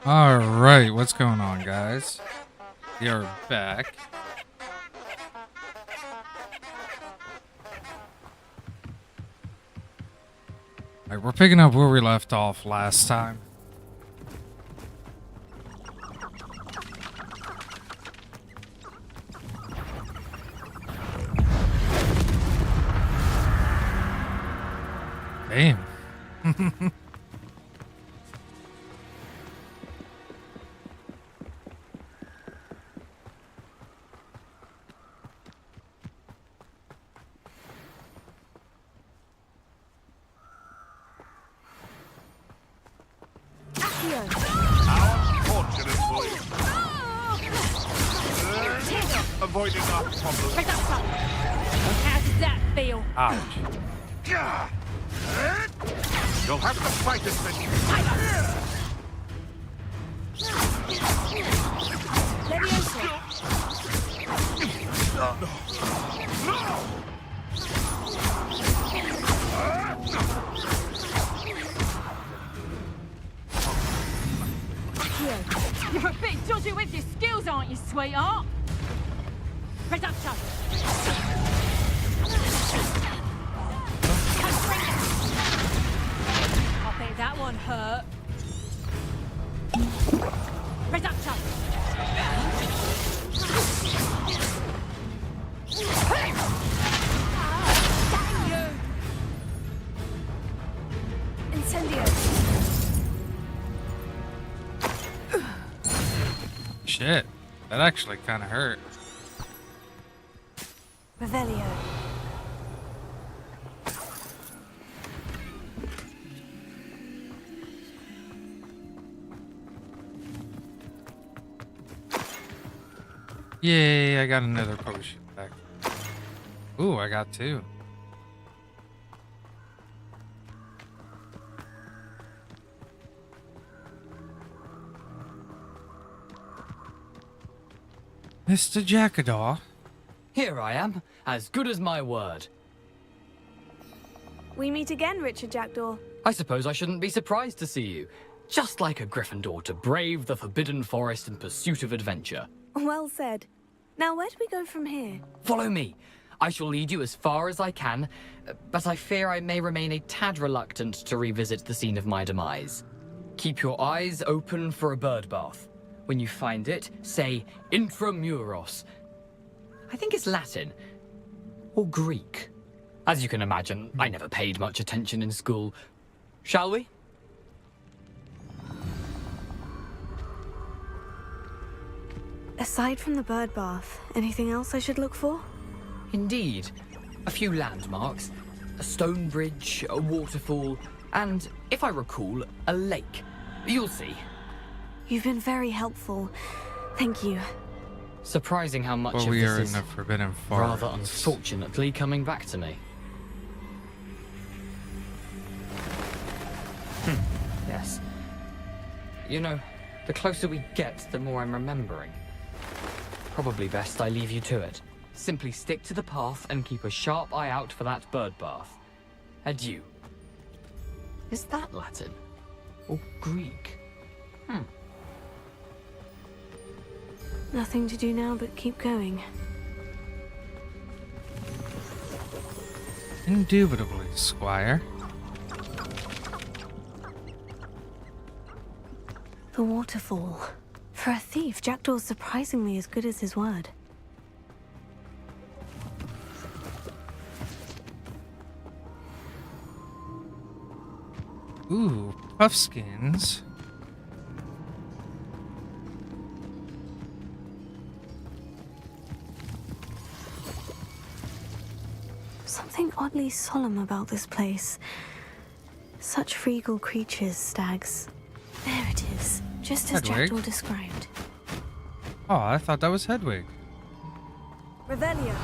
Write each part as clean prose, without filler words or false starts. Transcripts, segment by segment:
Alright, what's going on, guys? We are back. Alright, we're picking up where we left off last time. Damn. Avoiding our problems. How does that feel? Ouch. You'll have to fight it, You're a bit dodgy with your skills, aren't you, sweetheart? Reduction! I bet that one hurt. Reduction! Dang you! Incendio! Shit. That actually kind of hurt. Revelio. Yay, I got another potion back. Ooh, I got two. Mr. Jackadaw. Here I am, as good as my word. We meet again, Richard Jackdaw. I suppose I shouldn't be surprised to see you. Just like a Gryffindor to brave the Forbidden Forest in pursuit of adventure. Well said. Now, where do we go from here? Follow me. I shall lead you as far as I can, but I fear I may remain a tad reluctant to revisit the scene of my demise. Keep your eyes open for a bird bath. When you find it, say Intramuros. I think it's Latin. Or Greek. As you can imagine, I never paid much attention in school. Shall we? Aside from the bird bath, anything else I should look for? Indeed. A few landmarks. A stone bridge, a waterfall, and, if I recall, a lake. You'll see. You've been very helpful. Thank you. Surprising how much Well, of we this are in is, the Forbidden Forest. rather unfortunately, coming back to me. Yes. You know, the closer we get, the more I'm remembering. Probably best I leave you to it. Simply stick to the path and keep a sharp eye out for that bird bath. Adieu. Is that Latin? Or Greek? Nothing to do now but keep going. Indubitably, Squire. The waterfall. For a thief, Jackdaw's surprisingly as good as his word. Ooh, puffskins. Something oddly solemn about this place. Such regal creatures, stags. There it is, just as Hedwig? Jackdaw described. Oh, I thought that was Hedwig. Revelio.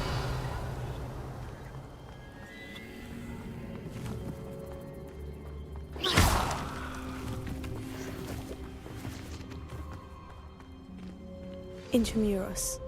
Intramuros.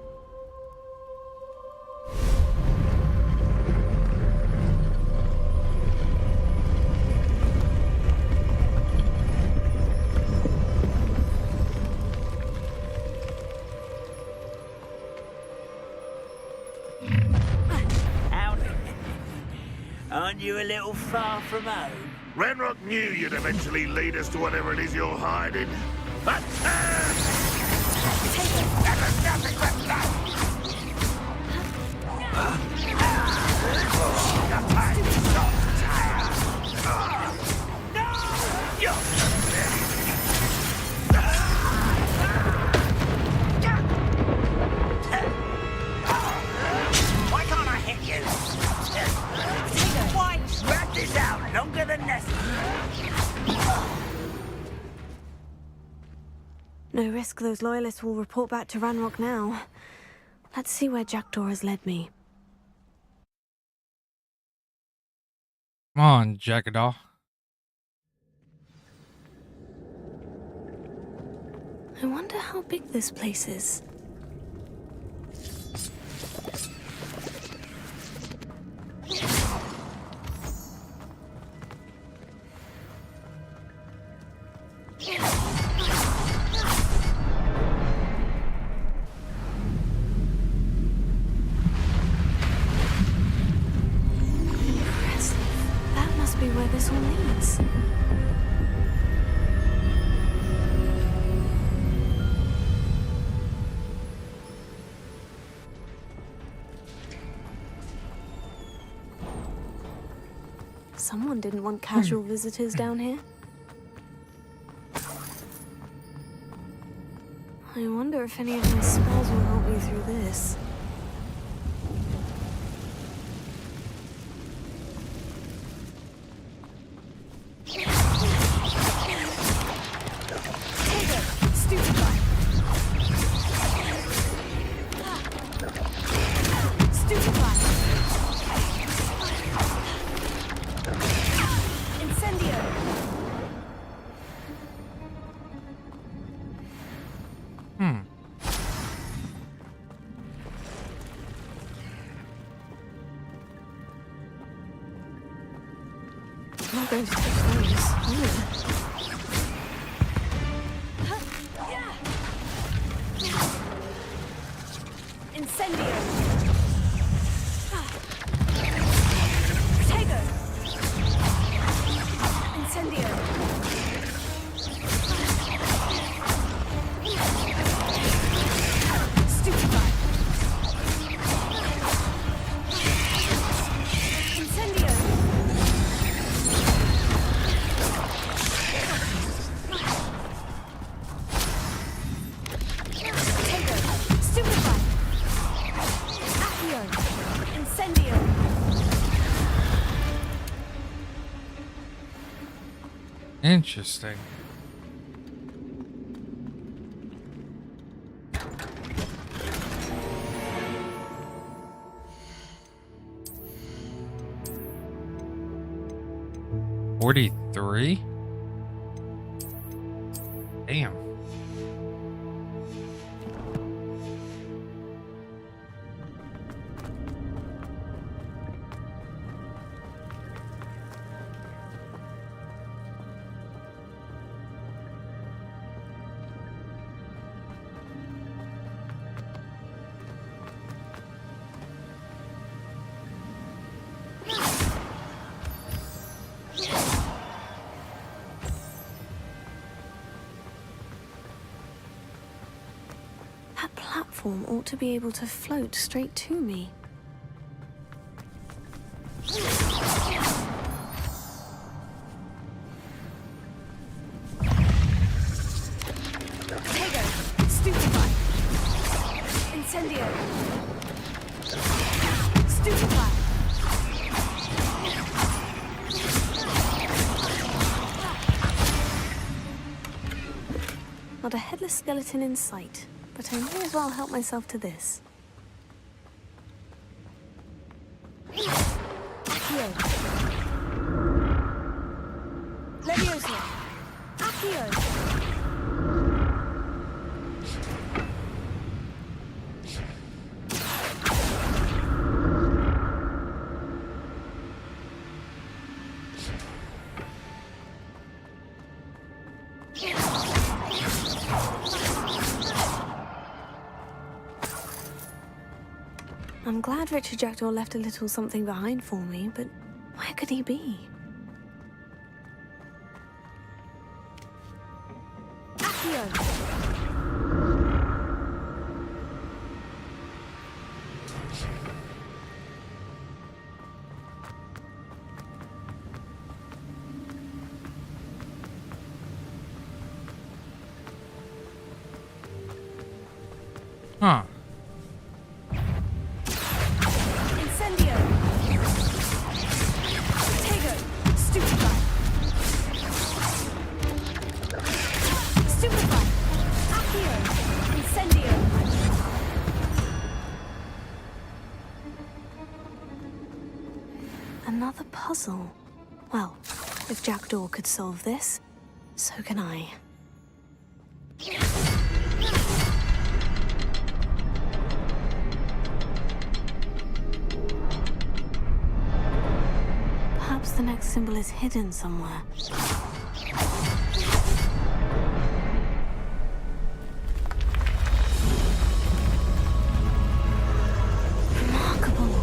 Aren't you a little far from home? Ranrock knew you'd eventually lead us to whatever it is you're hiding. Why can't I hit you? Why? Rat this out longer than necessary. No risk those loyalists will report back to Ranrock now. Let's see where Jackdaw has led me. Come on, Jackdaw. I wonder how big this place is. Impressive. That must be where this all leads. Someone didn't want casual visitors down here. I wonder if any of my spells will help me through this. I'm not going to touch those. Incendio! Protego! Incendio! Stupefy! Incendio! Interesting. $43? Damn. That platform ought to be able to float straight to me. Stupefy! Incendio! Stupefy! Not a headless skeleton in sight, but I may as well help myself to this. Accio! Leviosa! Accio! I'm glad Richard Jackdaw left a little something behind for me, but Where could he be? Accio! Huh. Incendio! Tego! Stupefy! Stupefy! Accio! Incendio! Another puzzle. Well, if Jackdaw could solve this, so can I. Perhaps the next symbol is hidden somewhere. Remarkable.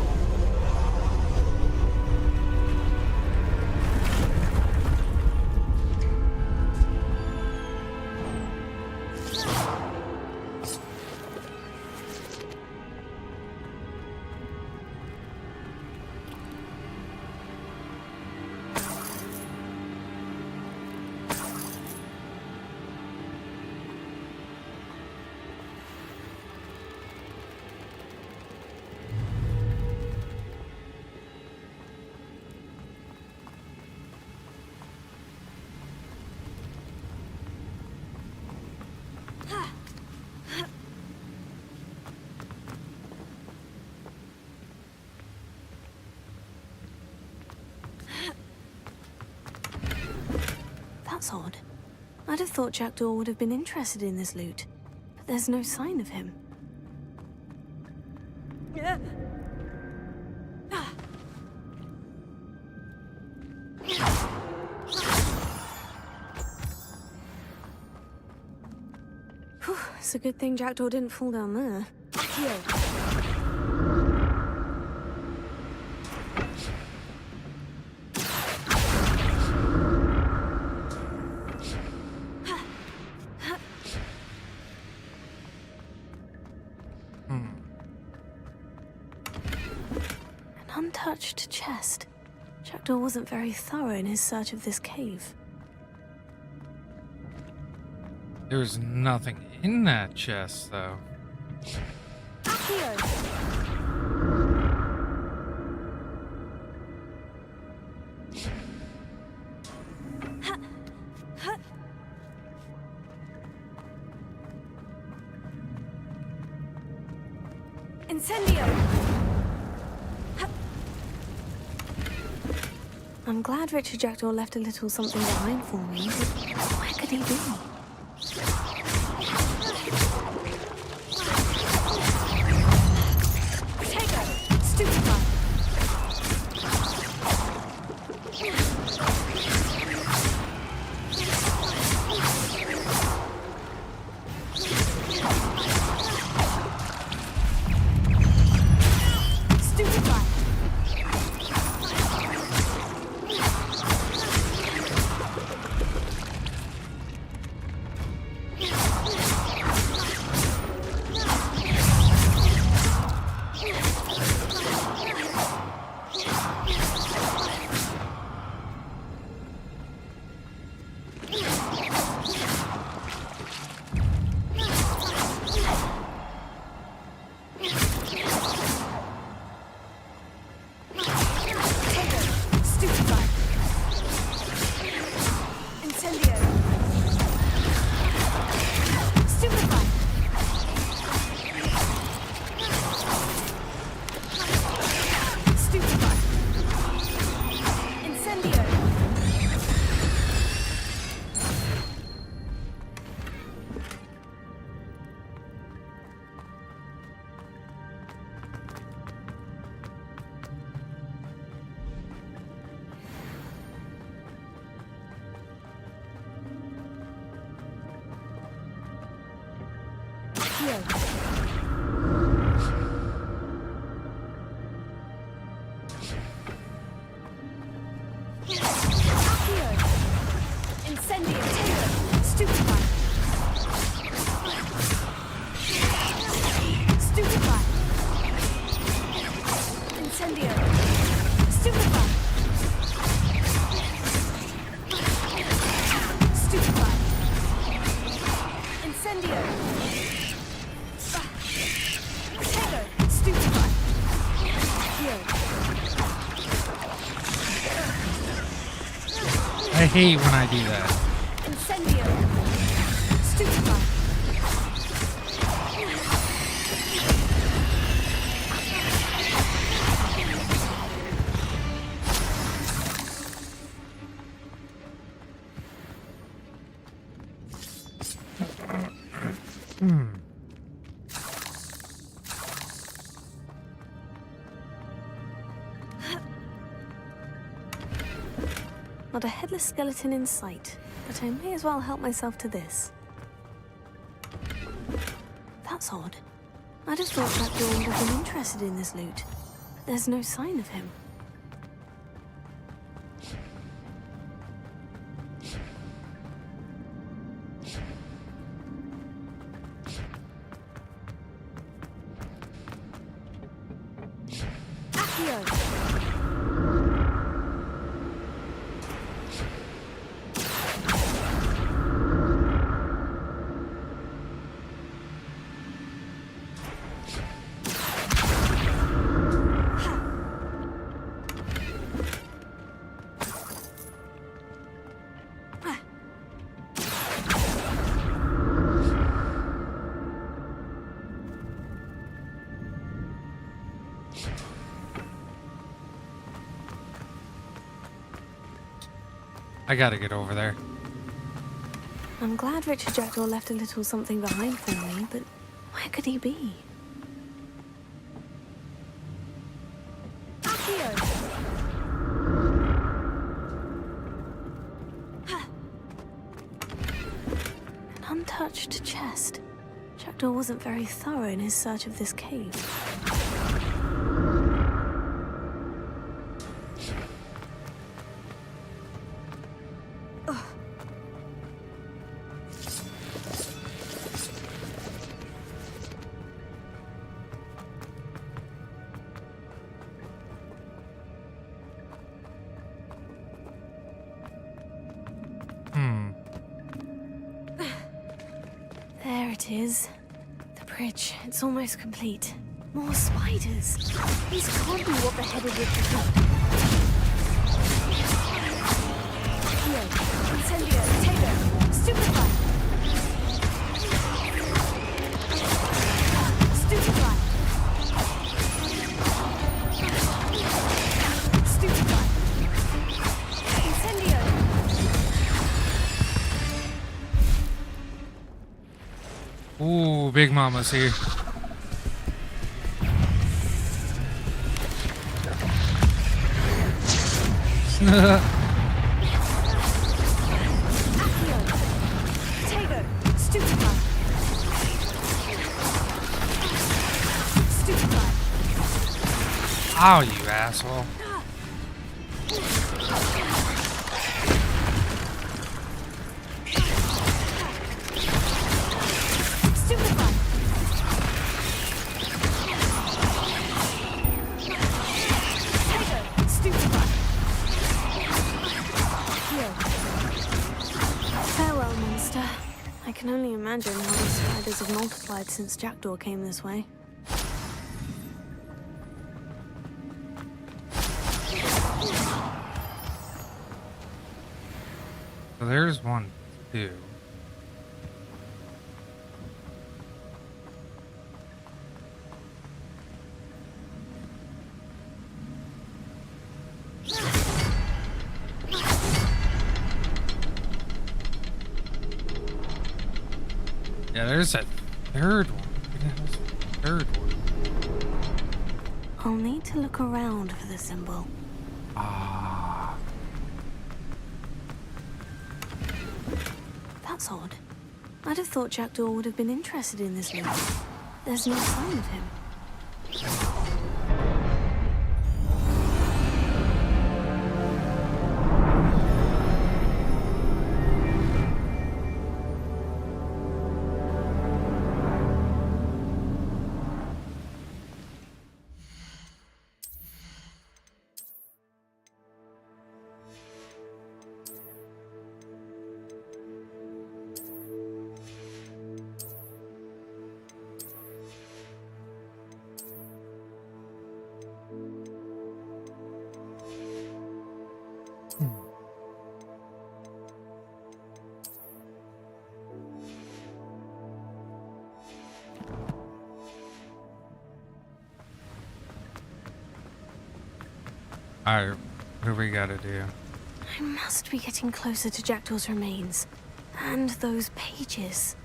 That's odd. I'd have thought Jackdaw would have been interested in this loot, but there's no sign of him. Whew, it's a good thing Jackdaw didn't fall down there. Here. Untouched chest. Jackdaw wasn't very thorough in his search of this cave. There's nothing in that chest, though. Accio! Incendio! I'm glad Richard Jackdaw left a little something behind for me. Where could he be? Tego! Stupefy! Stupefy! hate when I do that. Incendio. Stupefy. Not a headless skeleton in sight, but I may as well help myself to this. That's odd. I just thought that door would have been interested in this loot, but there's no sign of him. Accio! I gotta get over there. I'm glad Richard Jackdaw left a little something behind for me, but where could he be? Accio! An untouched chest. Jackdaw wasn't very thorough in his search of this cave. There it is. The bridge. It's almost complete. More spiders. These can't be what the headed Richard did. Here. Incendio. Tago. Stupefy. Stupefy. Stupefy. Incendio. Ooh, Big Mama's here. Ow, you asshole. Farewell, monster. I can only imagine how these spiders have multiplied since Jackdaw came this way. So there's 1, 2. Yeah, there's a third one. There's a third one. I'll need to look around for the symbol. Ah. That's odd. I'd have thought Jackdaw would have been interested in this loot. There's no sign of him. Alright, what do we gotta do? I must be getting closer to Jackdaw's remains. And those pages.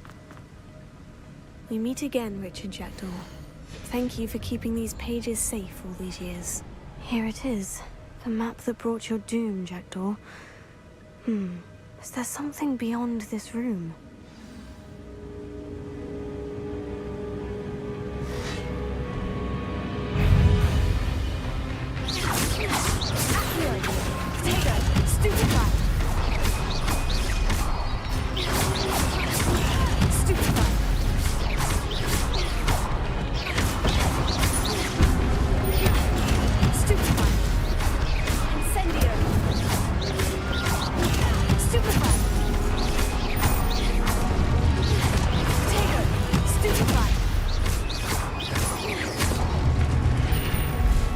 We meet again, Richard Jackdaw. Thank you for keeping these pages safe all these years. Here it is. The map that brought your doom, Jackdaw. Is there something beyond this room?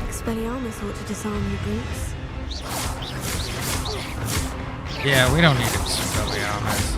Expelliarmus ought to disarm your boots. Yeah, we don't need Expelliarmus.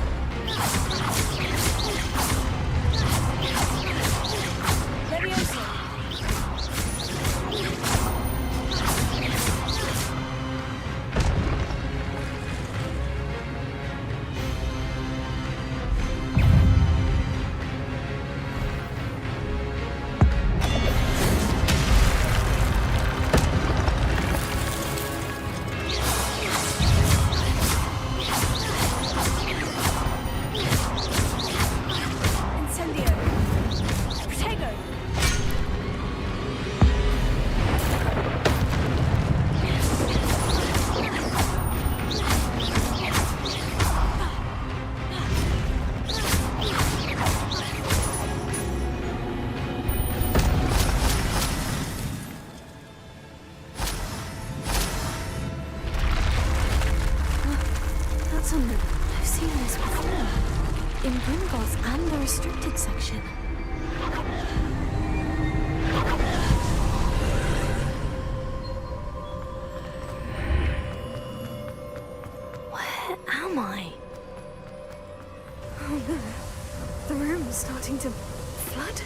I've seen this before. In Gringotts and the restricted section. Where am I? Oh no. The room is starting to flood.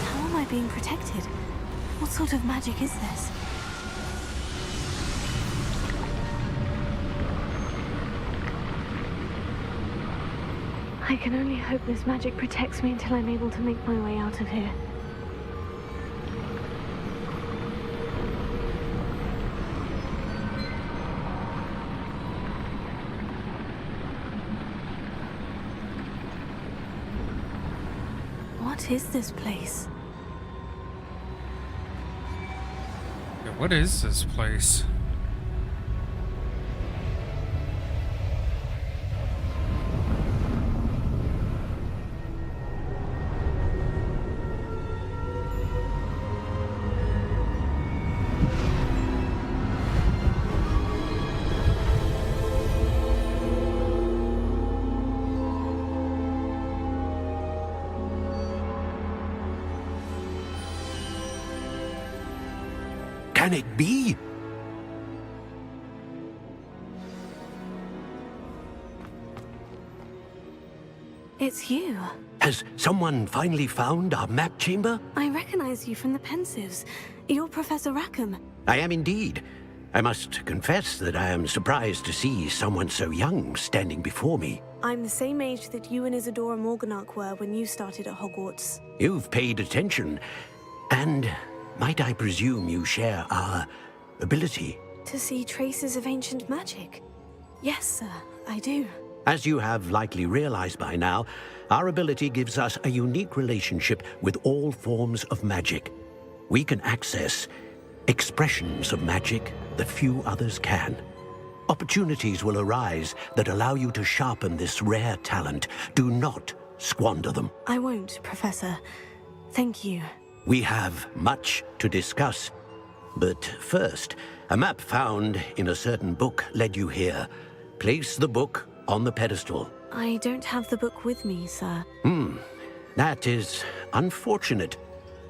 How am I being protected? What sort of magic is this? I can only hope this magic protects me until I'm able to make my way out of here. What is this place? Yeah, what is this place? Can it be? It's you. Has someone finally found our map chamber? I recognize you from the Pensives. You're Professor Rackham. I am indeed. I must confess that I am surprised to see someone so young standing before me. I'm the same age that you and Isadora Morganach were when you started at Hogwarts. You've paid attention, and might I presume you share our ability? To see traces of ancient magic? Yes, sir, I do. As you have likely realized by now, our ability gives us a unique relationship with all forms of magic. We can access expressions of magic that few others can. Opportunities will arise that allow you to sharpen this rare talent. Do not squander them. I won't, Professor. Thank you. We have much to discuss. But first, a map found in a certain book led you here. Place the book on the pedestal. I don't have the book with me, sir. That is unfortunate.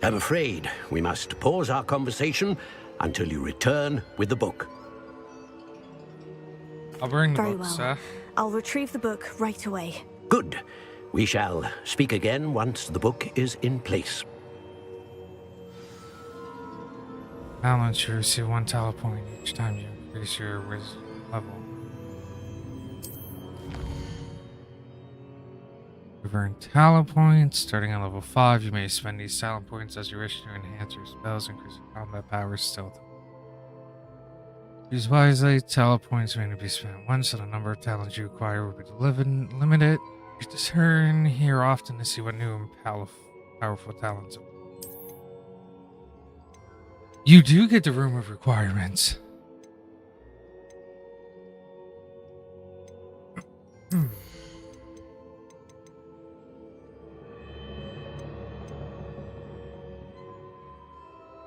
I'm afraid we must pause our conversation until you return with the book. I'll bring the Very book, well. sir. I'll retrieve the book right away. Good. We shall speak again once the book is in place. Balance, you receive 1 talent point each time you increase your wisdom level. You've earned talent points. Starting at level 5, you may spend these talent points as you wish to enhance your spells, increase your combat power, stealth. Use wisely. Talent points may only be spent once, so the number of talents you acquire will be limited. Use this turn here often to see what new and powerful talents. You do get the room of requirements.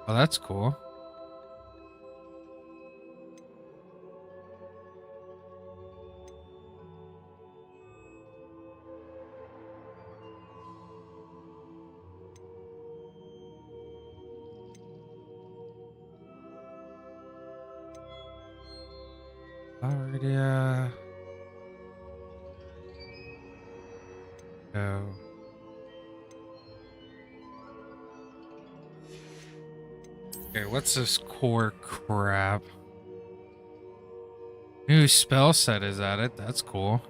Oh, that's cool. Alrighty, go. Okay, what's this core crap? New spell set is added. That's cool.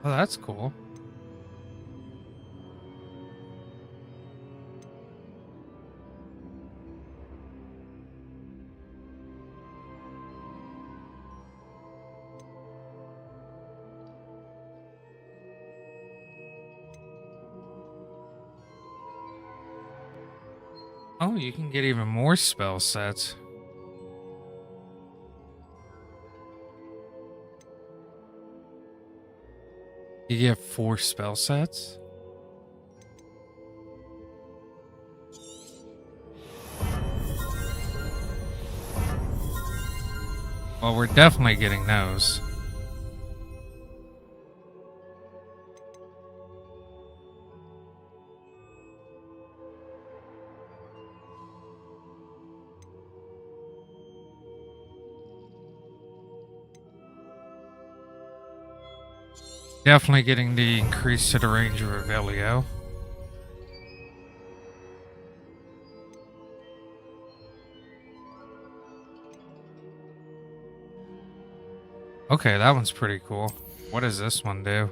Oh, that's cool. Oh, you can get even more spell sets. You get 4 spell sets? Well, we're definitely getting those. Definitely getting the increase to the range of Revelio. Okay, that one's pretty cool. What does this one do?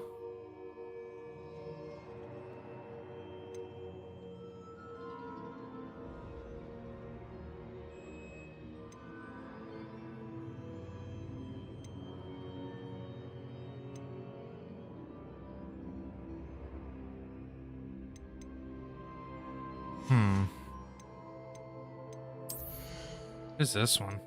What is this one?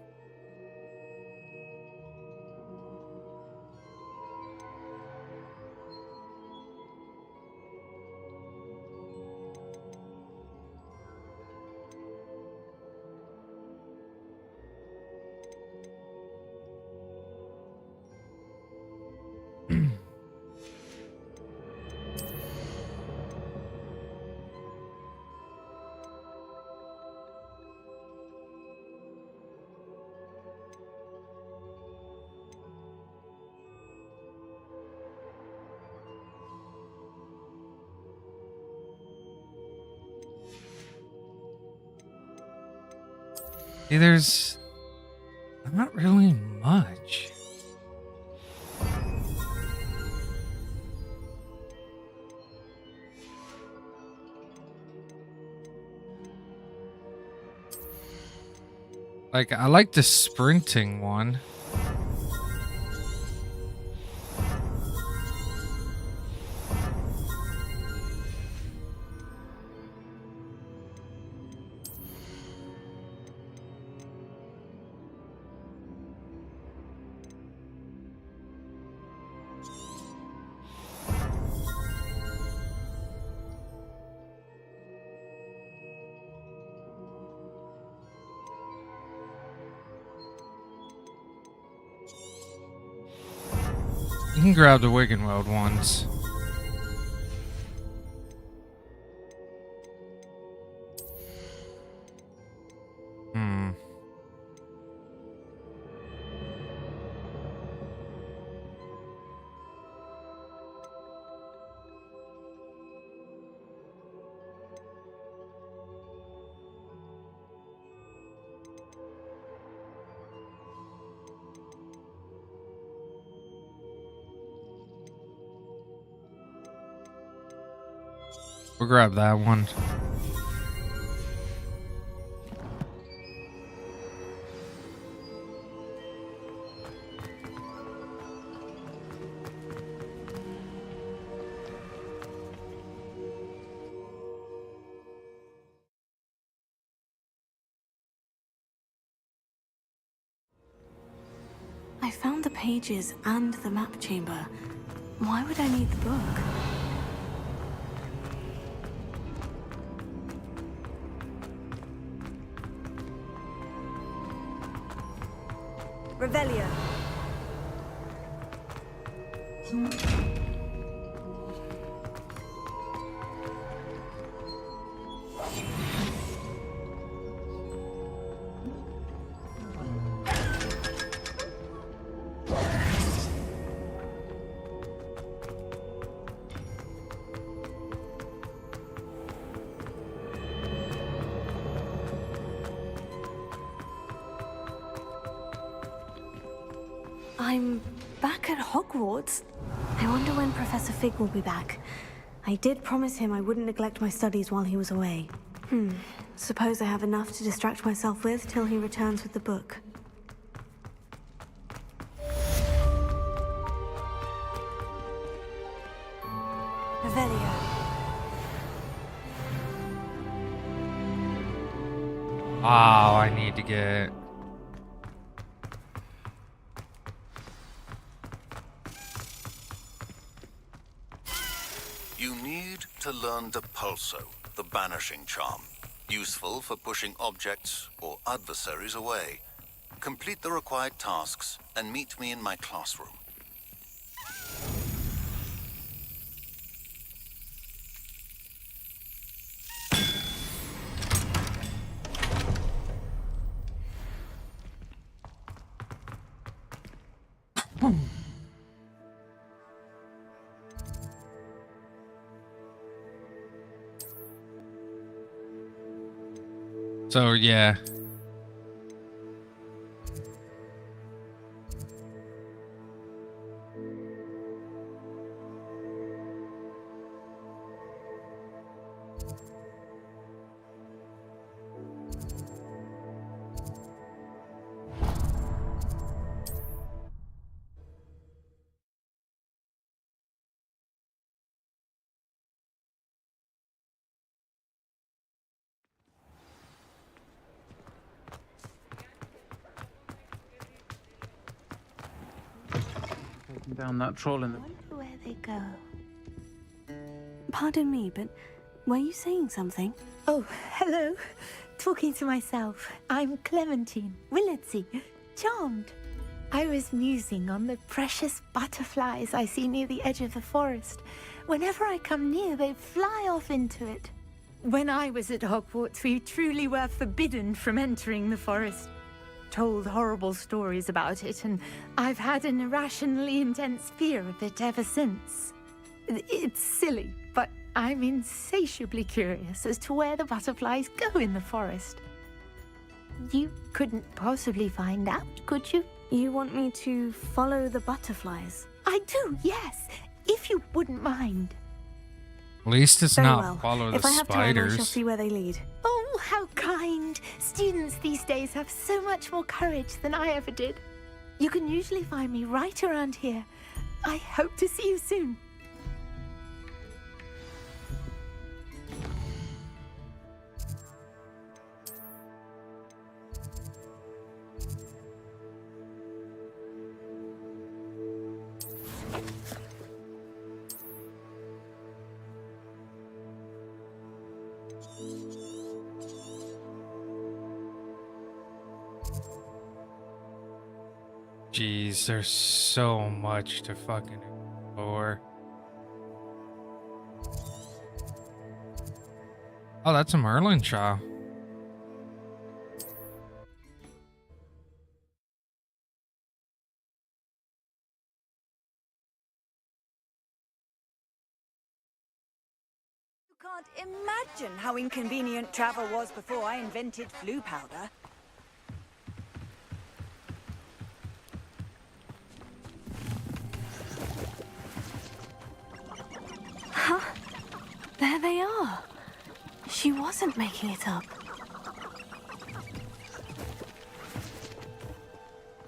See, there's not really much. Like, I like the sprinting one. You can grab the Wiggenweld ones. We'll grab that one. I found the pages and the map chamber. Why would I need the book? Revelio. I'm back at Hogwarts. I wonder when Professor Fig will be back. I did promise him I wouldn't neglect my studies while he was away. Suppose I have enough to distract myself with till he returns with the book. Revelio. Oh, I need to get... You need to learn Depulso, the banishing charm. Useful for pushing objects or adversaries away. Complete the required tasks and meet me in my classroom. So, yeah. Down that troll in the... I wonder where they go. Pardon me, but were you saying something? Oh, hello. Talking to myself. I'm Clementine Willardsey. Charmed. I was musing on the precious butterflies I see near the edge of the forest. Whenever I come near, they fly off into it. When I was at Hogwarts, we truly were forbidden from entering the forest. Told horrible stories about it, and I've had an irrationally intense fear of it ever since. It's silly, but I'm insatiably curious as to where the butterflies go in the forest. You couldn't possibly find out, could you? You want me to follow the butterflies? I do, yes, if you wouldn't mind. At least it's Very not well. follow the If I have time, I shall spiders. see where they lead. Oh, how kind! Students these days have so much more courage than I ever did. You can usually find me right around here. I hope to see you soon. Jeez, there's so much to fucking explore. Oh, that's a Merlin child. You can't imagine how inconvenient travel was before I invented flu powder. Huh? There they are. She wasn't making it up.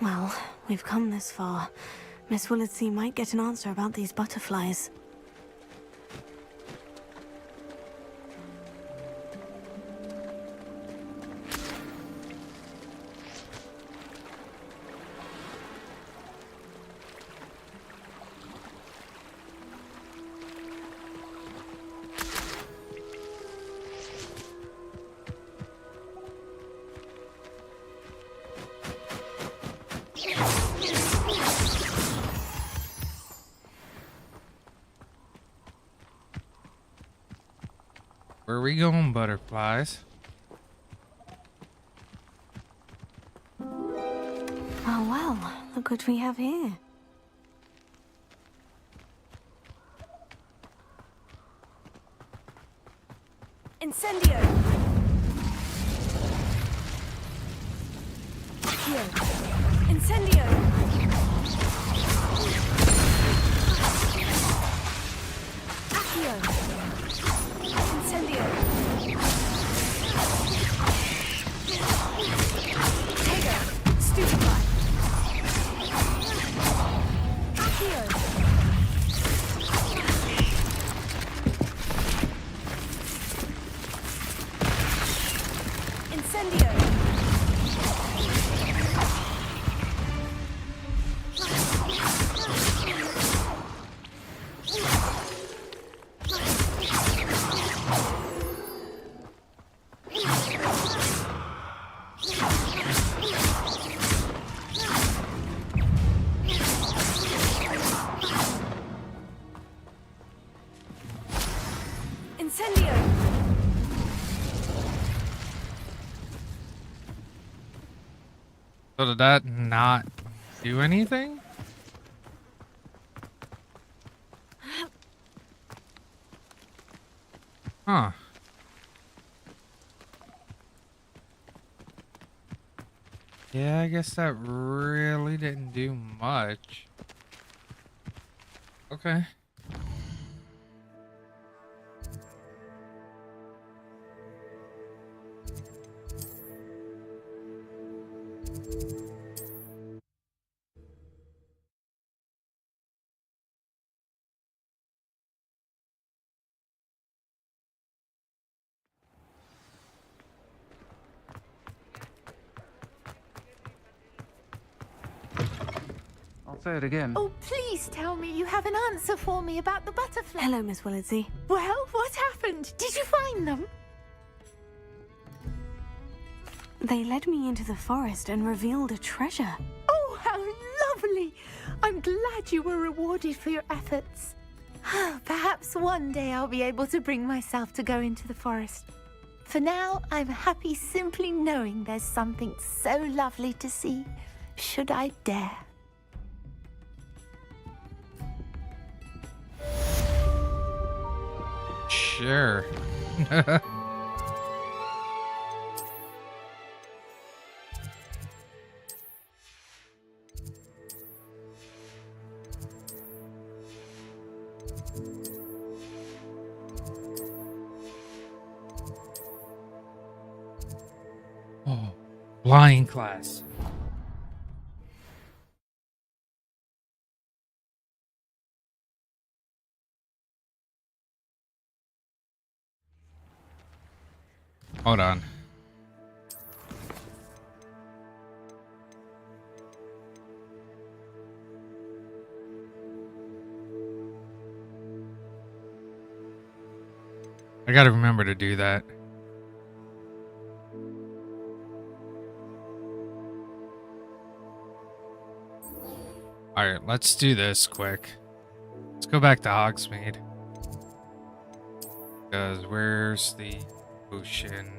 Well, we've come this far. Miss Willitsey might get an answer about these butterflies. Where are we going, butterflies? Oh well, look what we have here. Incendio! Here. Incendio! Accio! Incendio! Tego! Stupefy! Accio! Incendio! Incendio! So did that not do anything? Huh. Yeah, I guess that really didn't do much. Okay. I'll say it again. Oh, please tell me you have an answer for me about the butterfly. Hello, Miss Willitsey. Well, what happened? Did you find them? They led me into the forest and revealed a treasure. Oh, how lovely! I'm glad you were rewarded for your efforts. Perhaps one day I'll be able to bring myself to go into the forest. For now, I'm happy simply knowing there's something so lovely to see, should I dare. Sure. Oh, flying class. Hold on. I gotta remember to do that. Alright, let's do this quick. Let's go back to Hogsmeade. Because where's the ocean?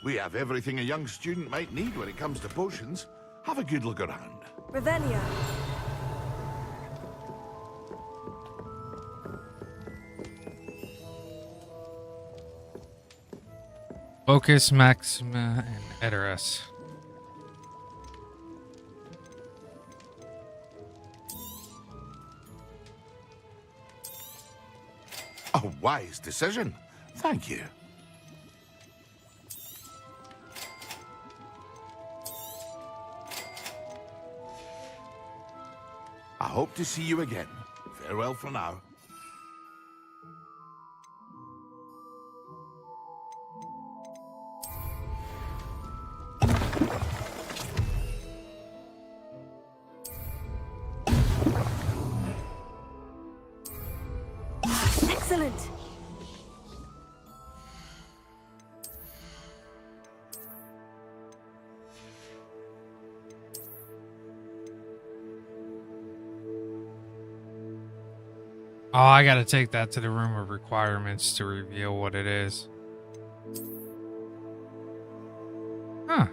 We have everything a young student might need when it comes to potions. Have a good look around. Revelio. Focus, Maxima, and Edoras. A wise decision. Thank you. I hope to see you again. Farewell for now. Excellent. Oh, I gotta take that to the room of requirements to reveal what it is. Huh.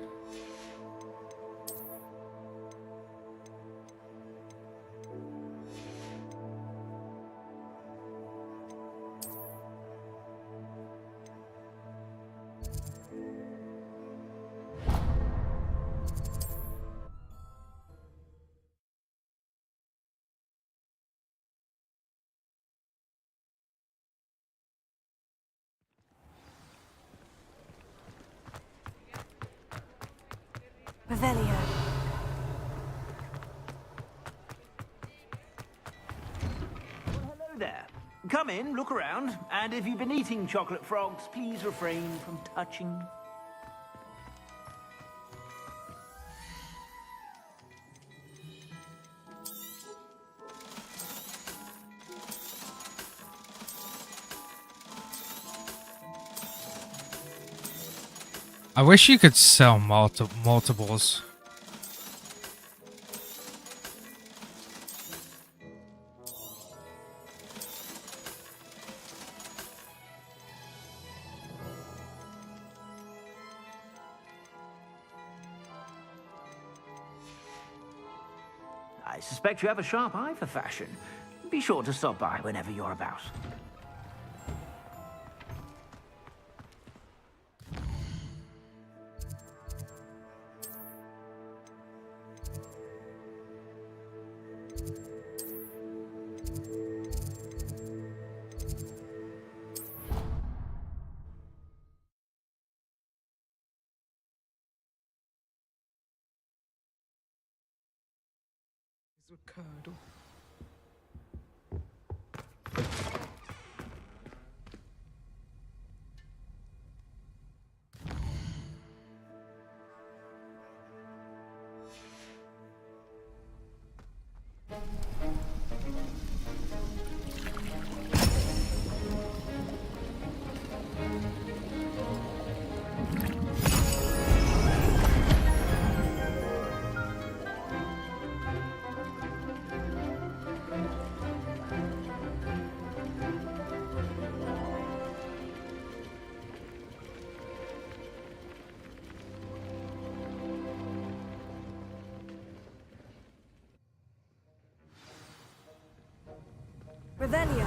Revelio. Hello there. Come in, look around, and if you've been eating chocolate frogs, please refrain from touching. I wish you could sell multiples. I suspect you have a sharp eye for fashion. Be sure to stop by whenever you're about. Ricardo. Revelio.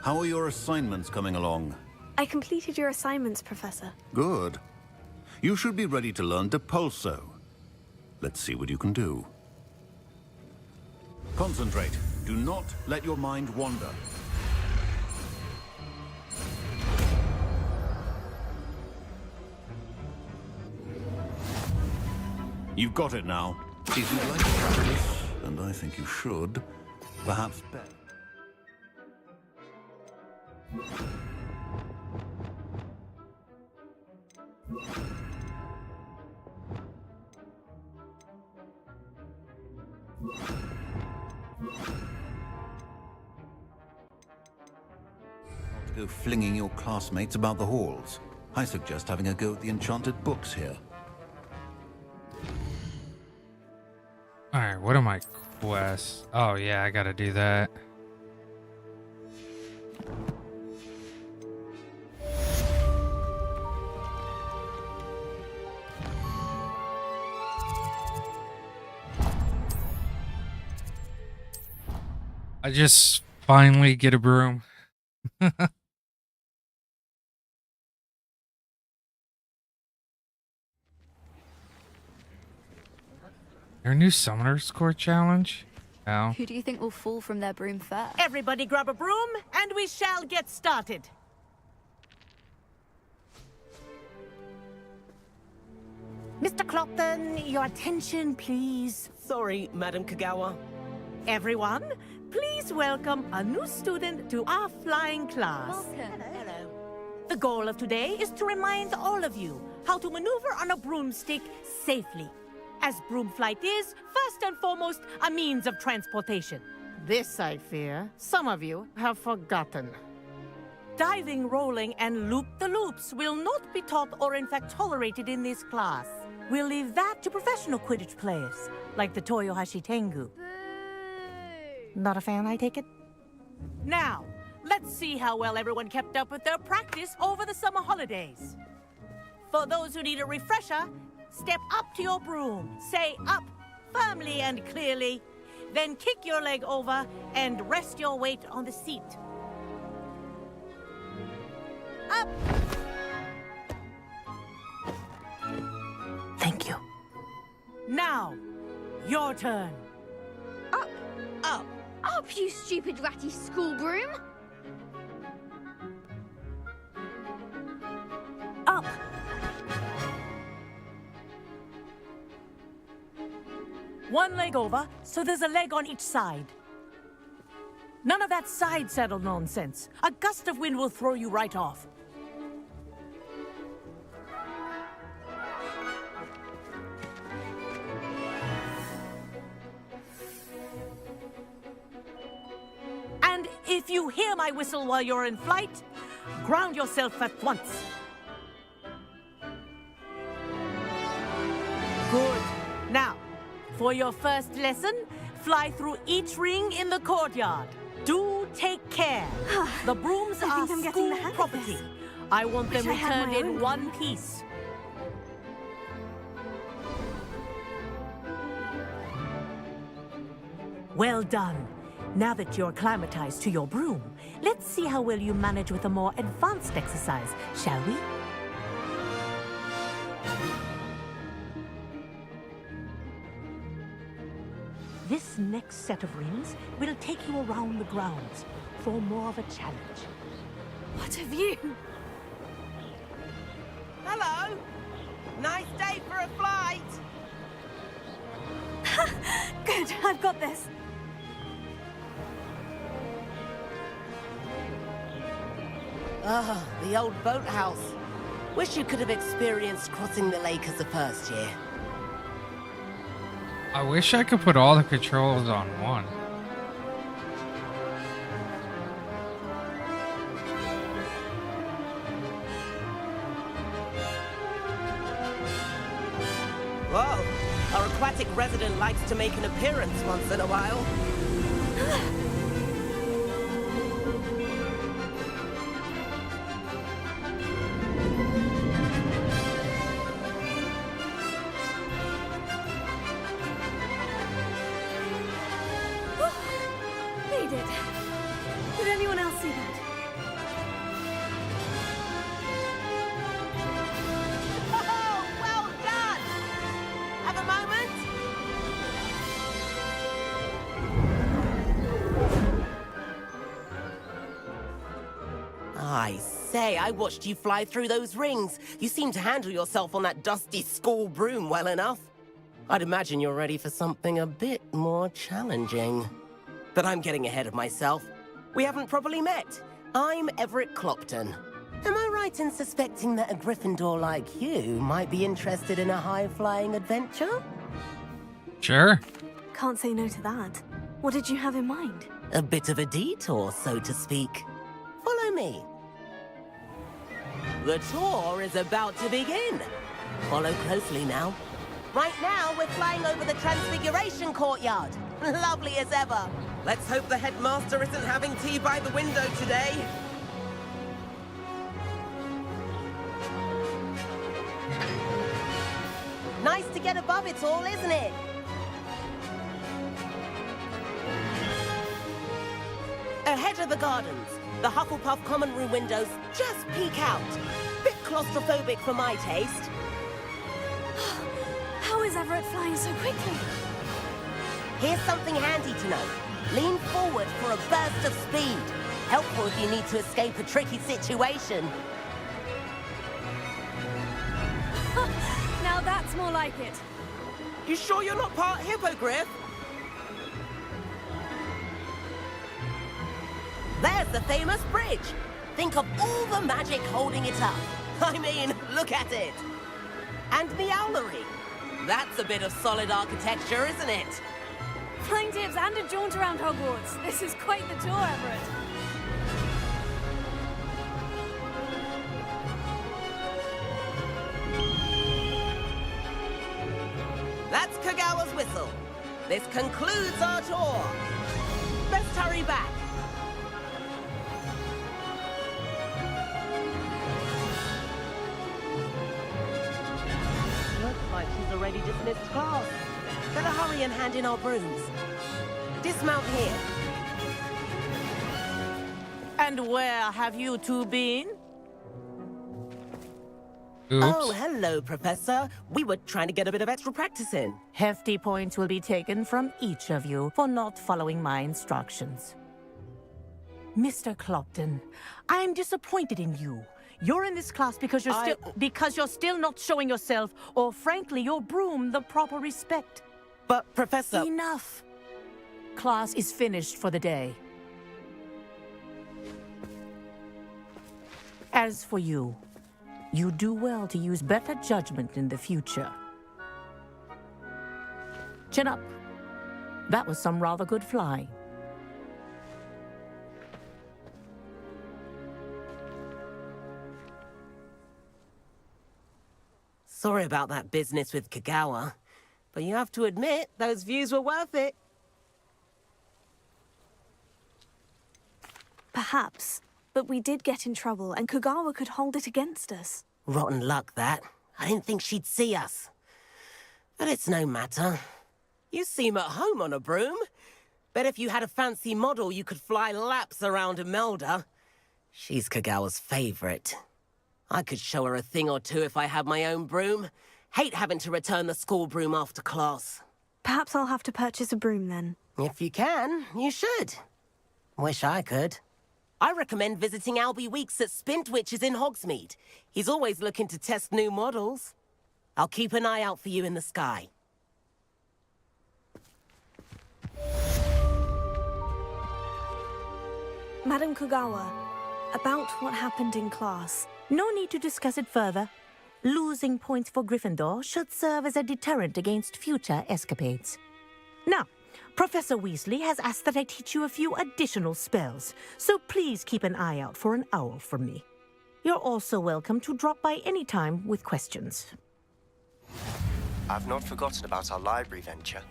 How are your assignments coming along? I completed your assignments, Professor. Good. You should be ready to learn Depulso. Let's see what you can do. Concentrate. Do not let your mind wander. You've got it now. If you'd like to practice, and I think you should, perhaps bet. Not go flinging your classmates about the halls. I suggest having a go at the enchanted books here. Alright, what are my quests? Oh yeah, I gotta do that. I just finally get a broom. There a new Summoner's Court challenge? No. Who do you think will fall from their broom first? Everybody grab a broom, and we shall get started. Mr. Clopton, your attention, please. Sorry, Madam Kagawa. Everyone, please welcome a new student to our flying class. Welcome. Hello. The goal of today is to remind all of you how to maneuver on a broomstick safely, as broom flight is, first and foremost, a means of transportation. This, I fear, some of you have forgotten. Diving, rolling, and loop-the-loops will not be taught or in fact tolerated in this class. We'll leave that to professional Quidditch players, like the Toyohashi Tengu. Not a fan, I take it? Now, let's see how well everyone kept up with their practice over the summer holidays. For those who need a refresher, step up to your broom, say up firmly and clearly, then kick your leg over and rest your weight on the seat. Up! Thank you. Now, your turn. Up! Up! Up, you stupid ratty school broom! Up! One leg over, so there's a leg on each side. None of that side saddle nonsense. A gust of wind will throw you right off. And if you hear my whistle while you're in flight, ground yourself at once. Good. Now, for your first lesson, fly through each ring in the courtyard. Do take care. The brooms are school property. I want them returned in one piece. Well done. Now that you're acclimatized to your broom, let's see how well you manage with a more advanced exercise, shall we? This next set of rings will take you around the grounds for more of a challenge. What have you? Hello! Nice day for a flight! Good, I've got this. Ah, the old boathouse. Wish you could have experienced crossing the lake as a first year. I wish I could put all the controls on one. Whoa! Our aquatic resident likes to make an appearance once in a while. Made it. Did anyone else see that? Oh, well done! Have a moment? I say, I watched you fly through those rings. You seem to handle yourself on that dusty school broom well enough. I'd imagine you're ready for something a bit more challenging. But I'm getting ahead of myself. We haven't properly met. I'm Everett Clopton. Am I right in suspecting that a Gryffindor like you might be interested in a high-flying adventure? Sure. Can't say no to that. What did you have in mind? A bit of a detour, so to speak. Follow me. The tour is about to begin. Follow closely now. Right now, we're flying over the Transfiguration Courtyard. Lovely as ever. Let's hope the headmaster isn't having tea by the window today. Nice to get above it all, isn't it? Ahead of the gardens, the Hufflepuff common room windows just peek out. Bit claustrophobic for my taste. How is Everett flying so quickly? Here's something handy to know. Lean forward for a burst of speed. Helpful if you need to escape a tricky situation. Now that's more like it. You sure you're not part hippogriff? There's the famous bridge. Think of all the magic holding it up. I mean, look at it. And the owlery. That's a bit of solid architecture, isn't it? Flying tips and a jaunt around Hogwarts. This is quite the tour, Everett. That's Kagawa's whistle. This concludes our tour. Let's hurry back. Looks like she's already dismissed class. Better hurry and hand in our brooms. Dismount here. And where have you two been? Oops. Oh, hello, Professor. We were trying to get a bit of extra practice in. Hefty points will be taken from each of you for not following my instructions. Mr. Clopton, I'm disappointed in you. You're in this class because you're still not showing yourself, or frankly, your broom the proper respect. But, Professor... Enough. Class is finished for the day. As for you, you do well to use better judgment in the future. Chin up. That was some rather good flying. Sorry about that business with Kagawa, but you have to admit, those views were worth it. Perhaps, but we did get in trouble, and Kagawa could hold it against us. Rotten luck, that. I didn't think she'd see us. But it's no matter. You seem at home on a broom. Bet if you had a fancy model, you could fly laps around Imelda. She's Kagawa's favorite. I could show her a thing or two if I had my own broom. Hate having to return the school broom after class. Perhaps I'll have to purchase a broom then. If you can, you should. Wish I could. I recommend visiting Albie Weeks at Spintwitches in Hogsmeade. He's always looking to test new models. I'll keep an eye out for you in the sky. Madam Kagawa, about what happened in class. No need to discuss it further. Losing points for Gryffindor should serve as a deterrent against future escapades. Now, Professor Weasley has asked that I teach you a few additional spells, so please keep an eye out for an owl from me. You're also welcome to drop by any time with questions. I've not forgotten about our library venture.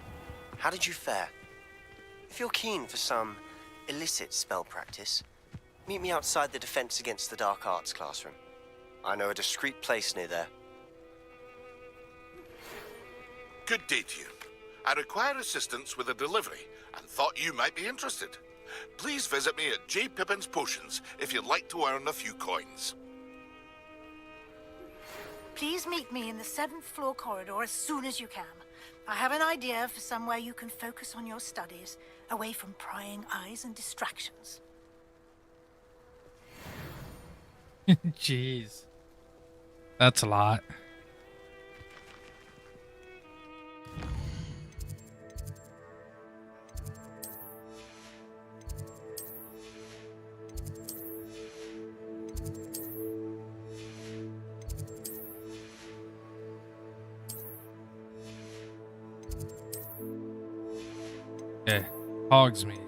How did you fare? If you're keen for some illicit spell practice, meet me outside the Defense Against the Dark Arts classroom. I know a discreet place near there. Good day to you. I require assistance with a delivery and thought you might be interested. Please visit me at J. Pippin's Potions if you'd like to earn a few coins. Please meet me in the 7th floor corridor as soon as you can. I have an idea for somewhere you can focus on your studies, away from prying eyes and distractions. Jeez. That's a lot. Okay, Hogsmeade.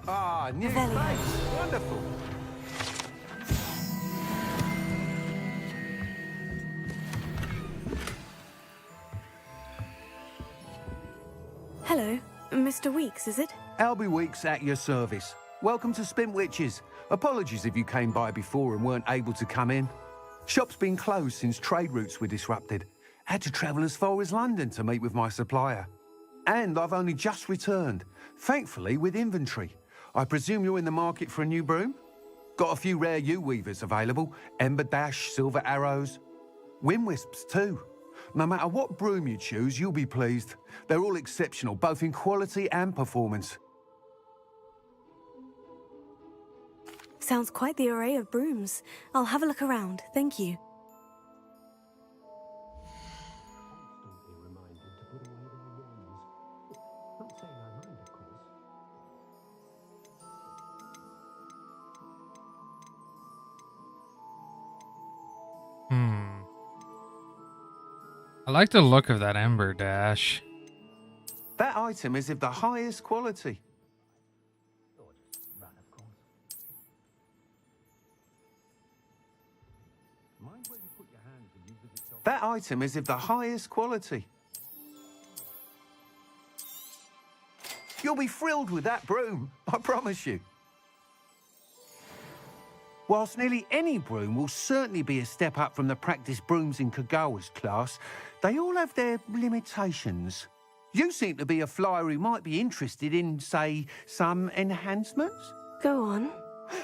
Ah, new Revelio. face. Wonderful. Hello, Mr. Weeks, is it? Albie Weeks at your service. Welcome to Spintwitches. Apologies if you came by before and weren't able to come in. Shop's been closed since trade routes were disrupted. Had to travel as far as London to meet with my supplier. And I've only just returned, thankfully with inventory. I presume you're in the market for a new broom? Got a few rare U-weavers available. Ember Dash, Silver Arrows. Wind Wisps too. No matter what broom you choose, you'll be pleased. They're all exceptional, both in quality and performance. Sounds quite the array of brooms. I'll have a look around, thank you. I like the look of that Ember Dash. That item is of the highest quality. That item is of the highest quality. You'll be thrilled with that broom, I promise you. Whilst nearly any broom will certainly be a step up from the practice brooms in Kagawa's class, they all have their limitations. You seem to be a flyer who might be interested in, say, some enhancements? Go on.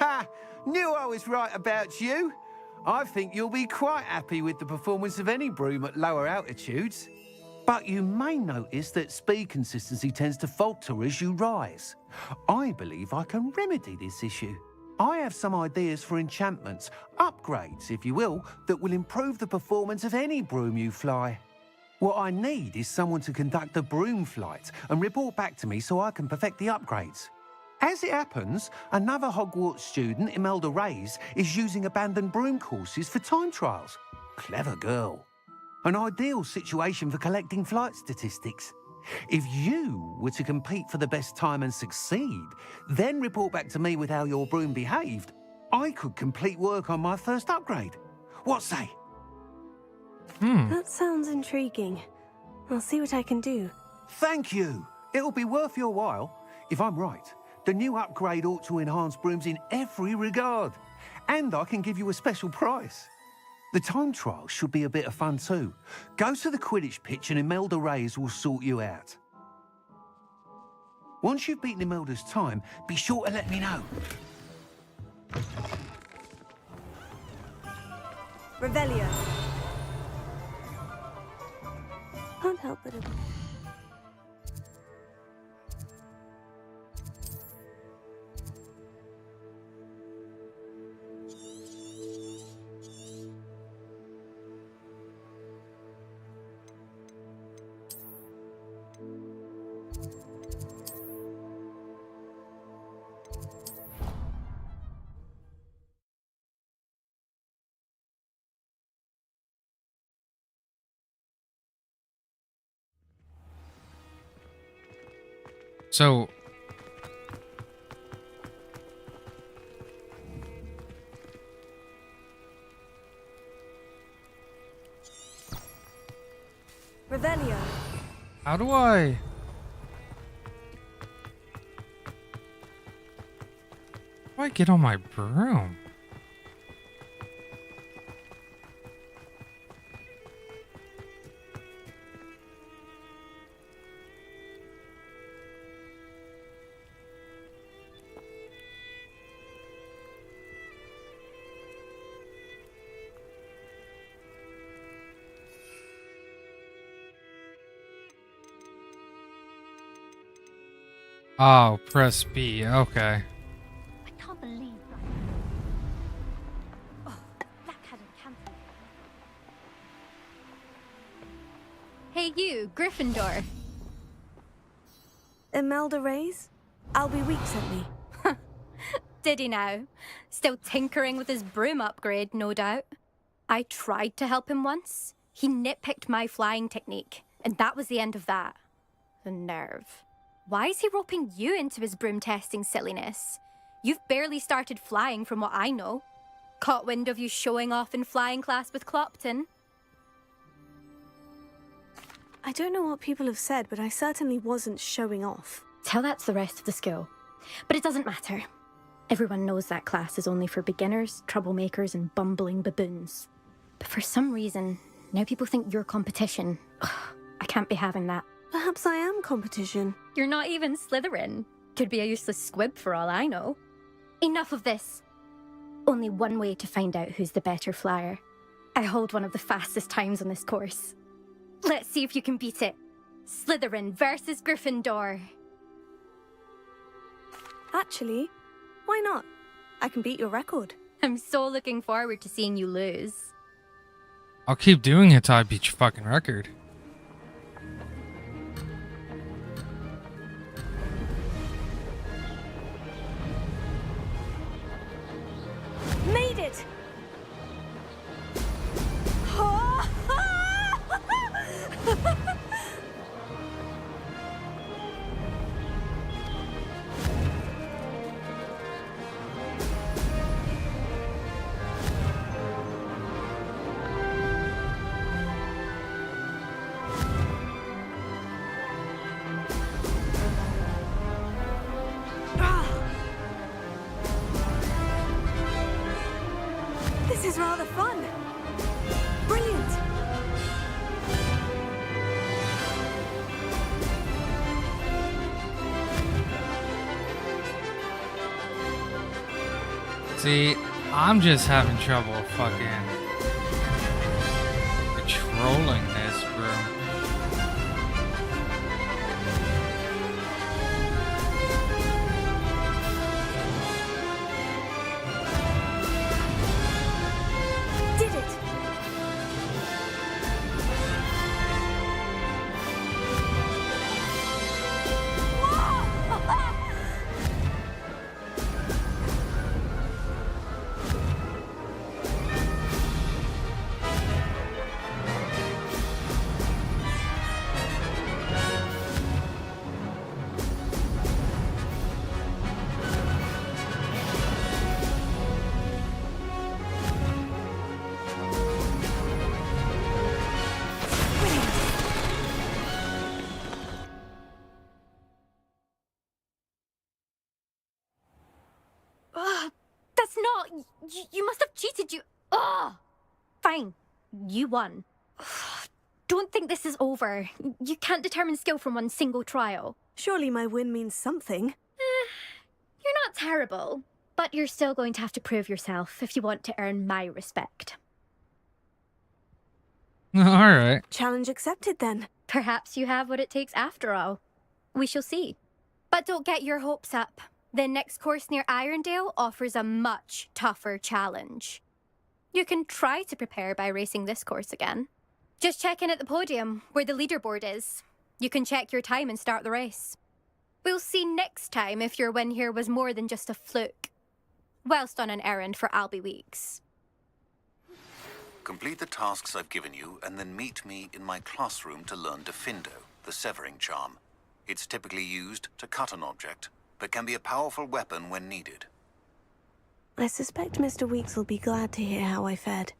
Ha! Knew I was right about you. I think you'll be quite happy with the performance of any broom at lower altitudes. But you may notice that speed consistency tends to falter as you rise. I believe I can remedy this issue. I have some ideas for enchantments, upgrades, if you will, that will improve the performance of any broom you fly. What I need is someone to conduct a broom flight and report back to me so I can perfect the upgrades. As it happens, another Hogwarts student, Imelda Reyes, is using abandoned broom courses for time trials. Clever girl. An ideal situation for collecting flight statistics. If you were to compete for the best time and succeed, then report back to me with how your broom behaved, I could complete work on my first upgrade. What say? That sounds intriguing. I'll see what I can do. Thank you. It'll be worth your while. If I'm right, the new upgrade ought to enhance brooms in every regard. And I can give you a special price. The time trial should be a bit of fun too. Go to the Quidditch pitch and Imelda Reyes will sort you out. Once you've beaten Imelda's time, be sure to let me know. Revelio. Can't help but... So, Revelio. how do I get on my broom? Oh, press B. Okay. I can't believe that. Oh, that hadn't cancelled. Hey, you, Gryffindor. Imelda Reyes? Albie Weeks sent me. Did he now? Still tinkering with his broom upgrade, no doubt. I tried to help him once. He nitpicked my flying technique, and that was the end of that. The nerve. Why is he roping you into his broom testing silliness? You've barely started flying from what I know. Caught wind of you showing off in flying class with Clopton. I don't know what people have said, but I certainly wasn't showing off. Tell that to the rest of the school. But it doesn't matter. Everyone knows that class is only for beginners, troublemakers, and bumbling baboons. But for some reason, now people think you're competition. Ugh, I can't be having that. Perhaps I am competition. You're not even Slytherin. Could be a useless squib for all I know. Enough of this. Only one way to find out who's the better flyer. I hold one of the fastest times on this course. Let's see if you can beat it. Slytherin versus Gryffindor. Actually, why not? I can beat your record. I'm so looking forward to seeing you lose. I'll keep doing it till I beat your fucking record. Made it! This is rather fun. Brilliant. See, I'm just having trouble fucking controlling this, bro. Did it. That's not... You must have cheated, you... Ugh! Fine. You won. Don't think this is over. You can't determine skill from one single trial. Surely my win means something. You're not terrible, but you're still going to have to prove yourself if you want to earn my respect. Alright. Challenge accepted then. Perhaps you have what it takes after all. We shall see. But don't get your hopes up. The next course near Irondale offers a much tougher challenge. You can try to prepare by racing this course again. Just check in at the podium, where the leaderboard is. You can check your time and start the race. We'll see next time if your win here was more than just a fluke. Whilst on an errand for Albie Weeks. Complete the tasks I've given you, and then meet me in my classroom to learn Defindo, the severing charm. It's typically used to cut an object, but can be a powerful weapon when needed. I suspect Mr. Weeks will be glad to hear how I fared.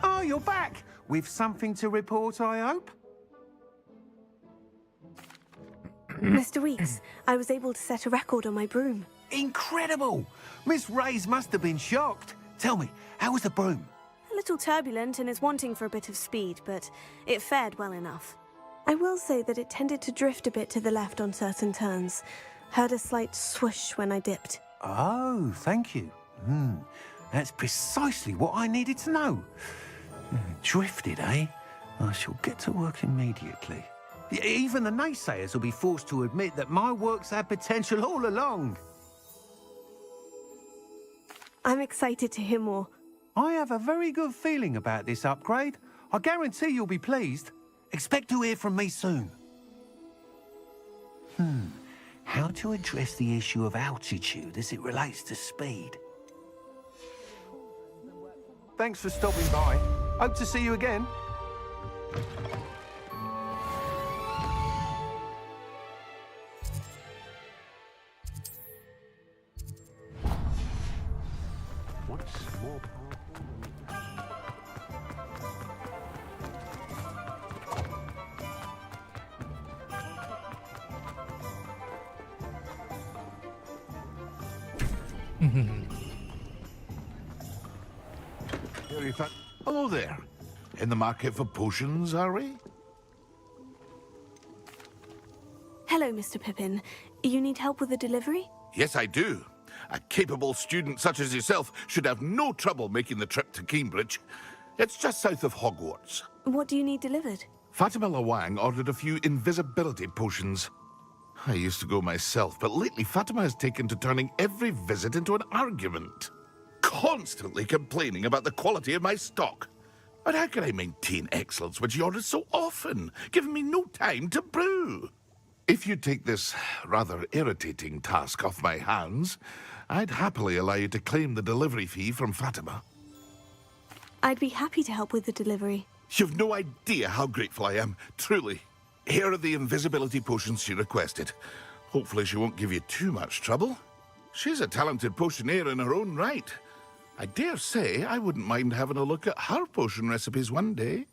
Oh, you're back! With something to report, I hope? Mr. Weeks, I was able to set a record on my broom. Incredible! Miss Reyes must have been shocked. Tell me, how was the broom? A little turbulent and is wanting for a bit of speed, but it fared well enough. I will say that it tended to drift a bit to the left on certain turns. Heard a slight swoosh when I dipped. Oh, thank you. That's precisely what I needed to know. Drifted, eh? I shall get to work immediately. Even the naysayers will be forced to admit that my work's had potential all along. I'm excited to hear more. I have a very good feeling about this upgrade. I guarantee you'll be pleased. Expect to hear from me soon. How to address the issue of altitude as it relates to speed? Thanks for stopping by. Hope to see you again. What's more Hello there. In the market for potions, are we? Hello, Mr. Pippin. You need help with the delivery? Yes, I do. A capable student such as yourself should have no trouble making the trip to Cambridge. It's just south of Hogwarts. What do you need delivered? Fatima Lawang ordered a few invisibility potions. I used to go myself, but lately Fatima has taken to turning every visit into an argument. Constantly complaining about the quality of my stock. But how can I maintain excellence when she orders so often, giving me no time to brew? If you take this rather irritating task off my hands, I'd happily allow you to claim the delivery fee from Fatima. I'd be happy to help with the delivery. You've no idea how grateful I am, truly. Here are the invisibility potions she requested. Hopefully she won't give you too much trouble. She's a talented potioneer in her own right. I dare say I wouldn't mind having a look at her potion recipes one day.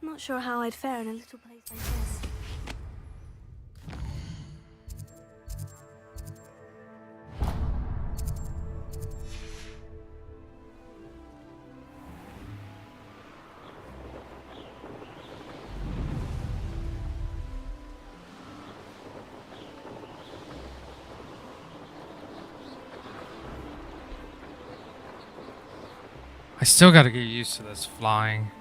Not sure how I'd fare in a little place like this. I still gotta get used to this flying.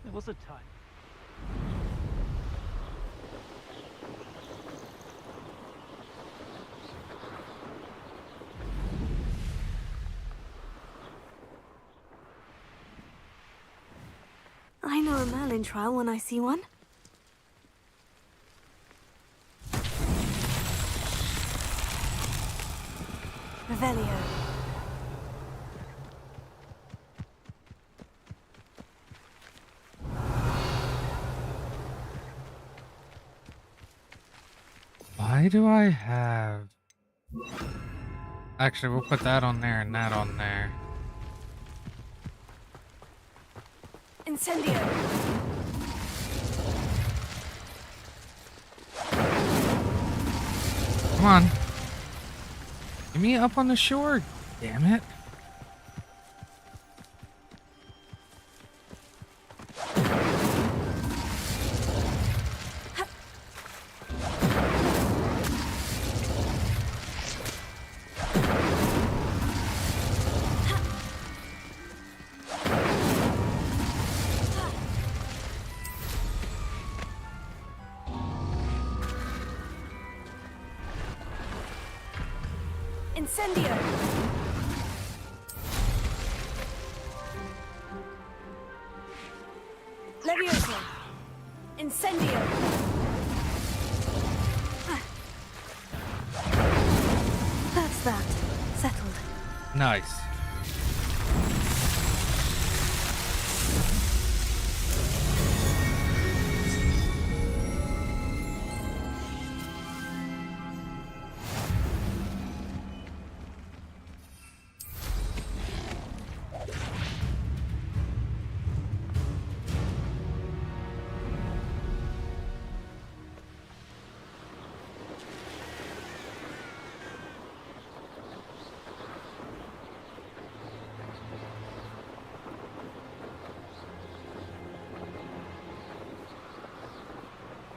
There was a time. I know a Merlin trial when I see one. Revelio. Why do I have... Actually, we'll put that on there and that on there. Incendio. Come on. Get me up on the shore. Damn it. Incendio! Levioso! Incendio! That's that. Settled. Nice.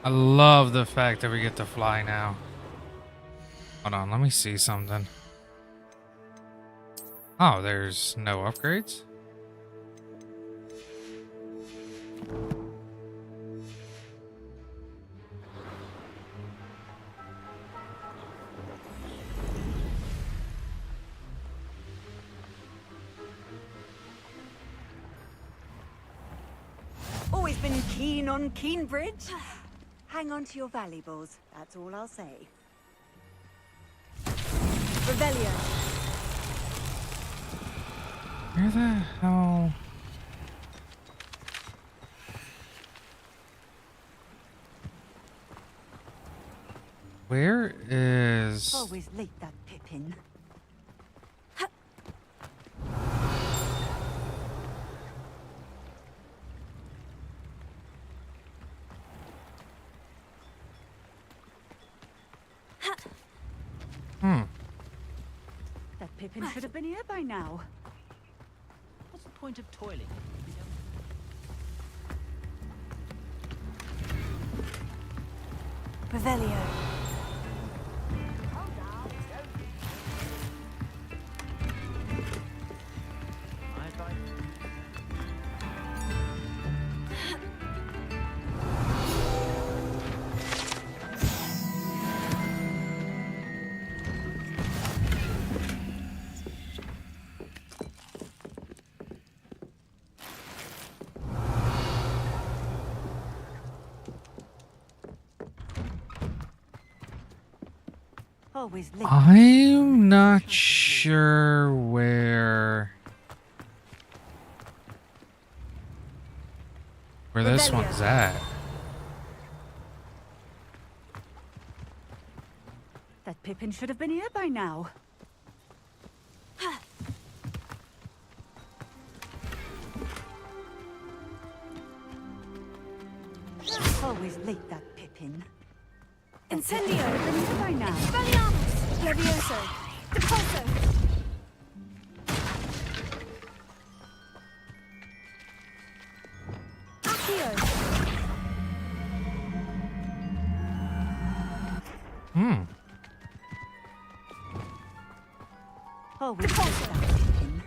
I love the fact that we get to fly now. Hold on, let me see something. Oh, there's no upgrades? Always been keen on Keenbridge. Hang on to your valuables, that's all I'll say. Revelio. Where the hell? Where is... Always late, that Pippin. That Pippin should have been here by now. What's the point of toiling? Revelio. Always late. I'm not sure where this one's at. That Pippin should have been here by now. Always late, that Pippin. Incendio! Been here by now. Expelliarmus! Levioso! Depulso! Accio! Always late, that Pippin.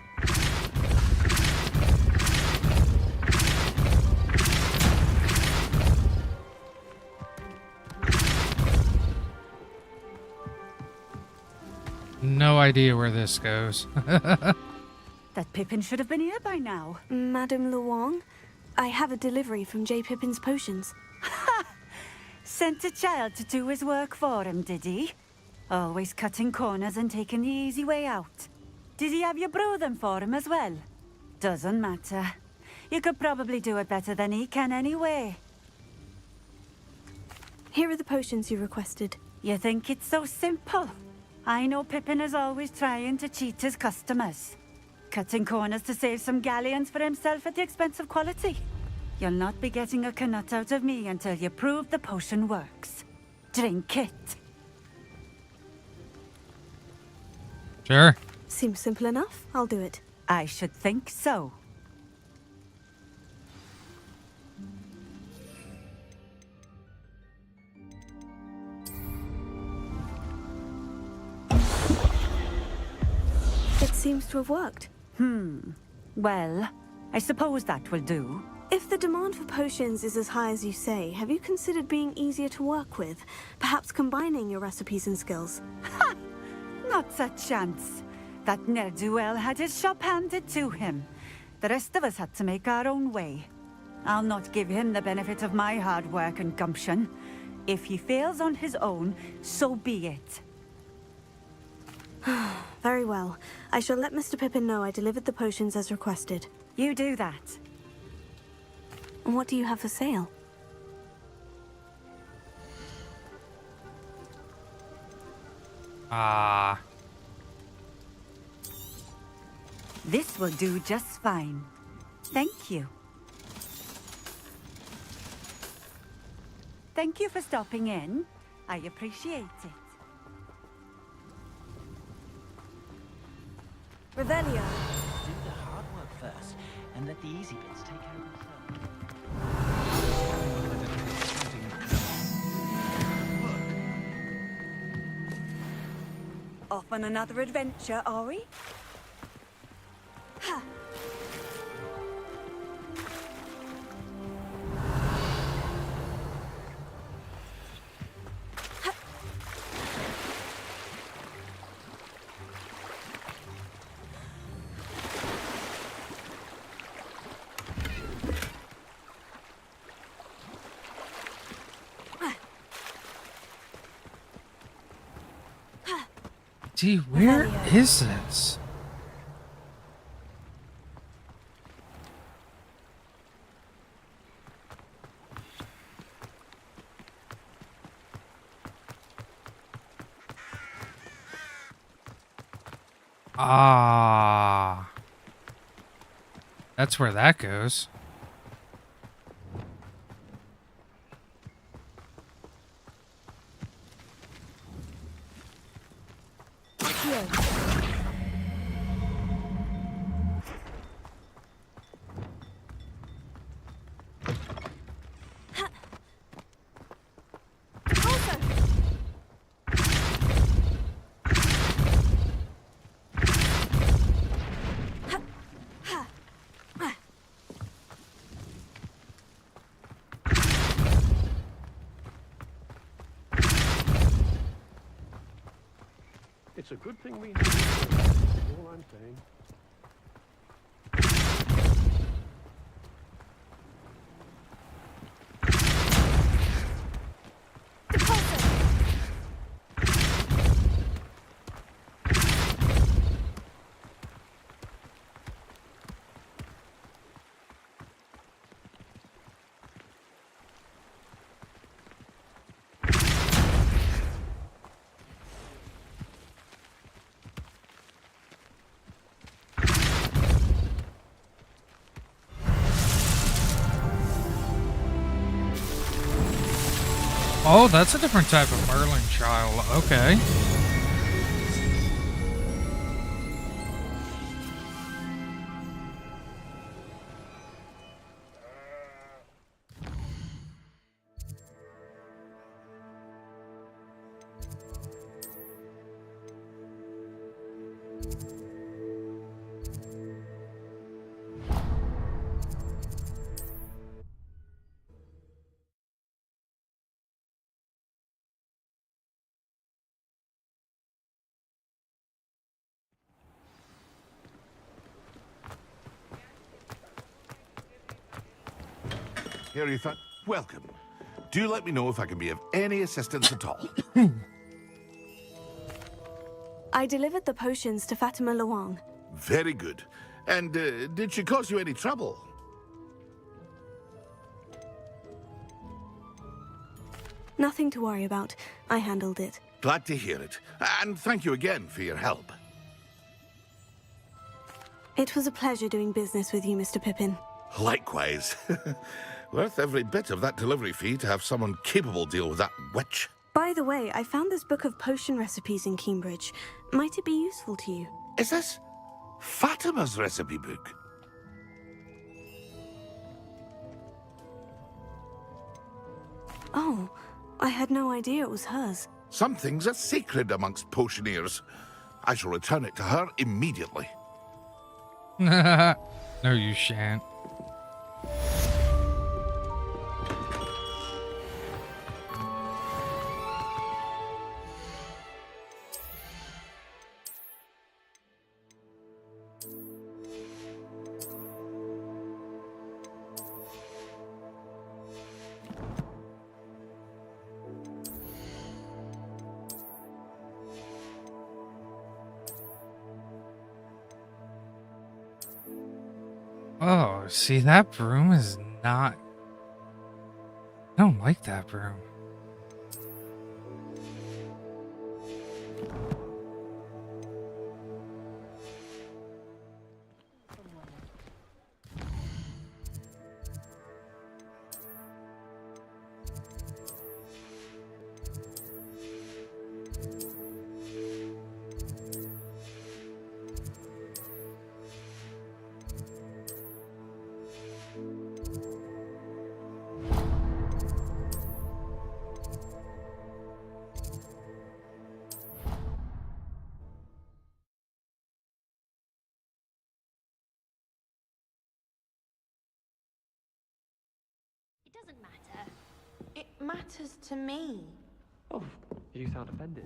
No idea where this goes. That Pippin should have been here by now. Madame Luong, I have a delivery from J. Pippin's potions. Sent a child to do his work for him, did he? Always cutting corners and taking the easy way out. Did he have you brew them for him as well? Doesn't matter. You could probably do it better than he can anyway. Here are the potions you requested. You think it's so simple? I know Pippin is always trying to cheat his customers. Cutting corners to save some galleons for himself at the expense of quality. You'll not be getting a canut out of me until you prove the potion works. Drink it. Sure. Seems simple enough. I'll do it. I should think so. It seems to have worked. Well, I suppose that will do. If the demand for potions is as high as you say, have you considered being easier to work with? Perhaps combining your recipes and skills? Not a chance. That ne'er-do-well had his shop handed to him. The rest of us had to make our own way. I'll not give him the benefit of my hard work and gumption. If he fails on his own, so be it. Very well. I shall let Mr. Pippin know I delivered the potions as requested. You do that. And what do you have for sale? This will do just fine. Thank you. Thank you for stopping in. I appreciate it. Revelio. Do the hard work first, and let the easy bits take care of themselves. Off on another adventure, are we? Ha! Gee, where is this? Ah, that's where that goes. It's a good thing we know. That's all I'm saying. Oh, that's a different type of Merlin child. Okay. Here, Ethan. Welcome. Do let me know if I can be of any assistance at all. I delivered the potions to Fatima Luang. Very good. And did she cause you any trouble? Nothing to worry about. I handled it. Glad to hear it. And thank you again for your help. It was a pleasure doing business with you, Mr. Pippin. Likewise. Worth every bit of that delivery fee to have someone capable deal with that witch. By the way, I found this book of potion recipes in Cambridge. Might it be useful to you? Is this Fatima's recipe book? Oh, I had no idea it was hers. Some things are sacred amongst potioneers. I shall return it to her immediately. No, you shan't. Oh, see, that broom is not... I don't like that broom. Doesn't matter. It matters to me. Oh, you sound offended.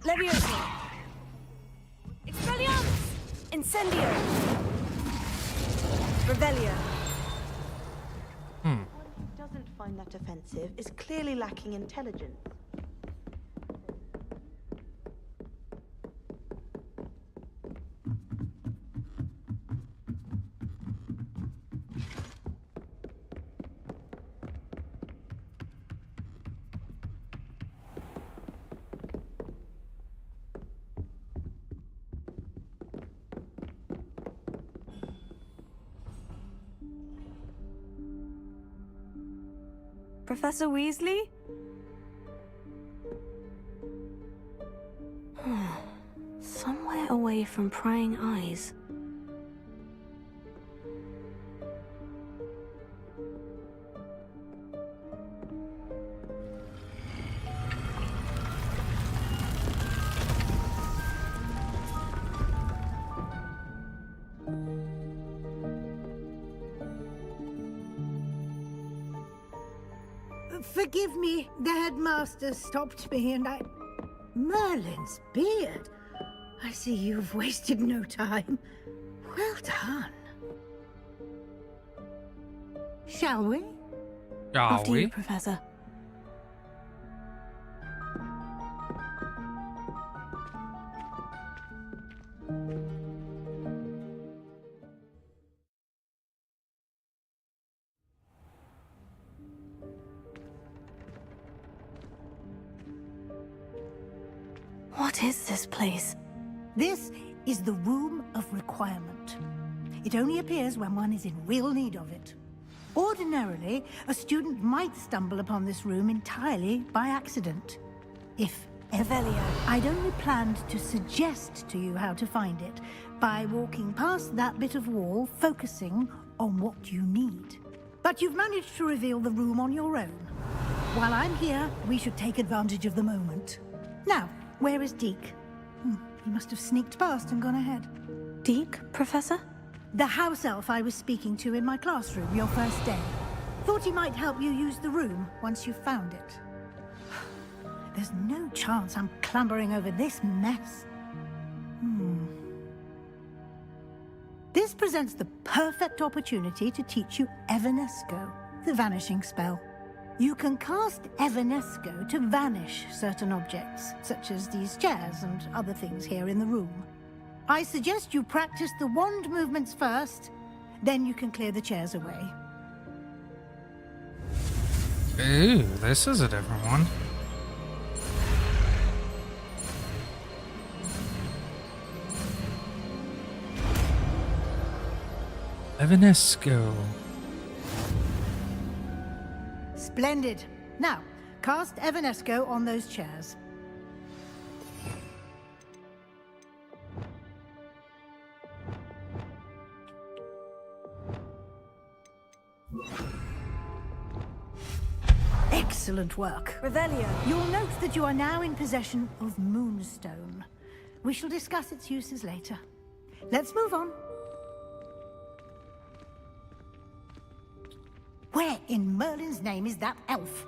Leviosa! Expelliarmus! Incendio! Revelio! Hmm. Who doesn't find that offensive is clearly lacking intelligence. Professor Weasley? Somewhere away from prying eyes. Forgive me, the headmaster stopped me and I... Merlin's beard. I see you've wasted no time. Well done. Shall we? After you, Professor. What is this place? This is the Room of Requirement. It only appears when one is in real need of it. Ordinarily, a student might stumble upon this room entirely by accident. If ever. I'd only planned to suggest to you how to find it by walking past that bit of wall, focusing on what you need. But you've managed to reveal the room on your own. While I'm here, we should take advantage of the moment. Now, where is Deke? He must have sneaked past and gone ahead. Deke, Professor? The house elf I was speaking to in my classroom your first day. Thought he might help you use the room once you found it. There's no chance I'm clambering over this mess. This presents the perfect opportunity to teach you Evanesco, the vanishing spell. You can cast Evanesco to vanish certain objects, such as these chairs and other things here in the room. I suggest you practice the wand movements first, then you can clear the chairs away. Ooh, this is a different one. Evanesco. Splendid. Now, cast Evanesco on those chairs. Excellent work. Revelio. You'll note that you are now in possession of Moonstone. We shall discuss its uses later. Let's move on. Where in Merlin's name is that elf?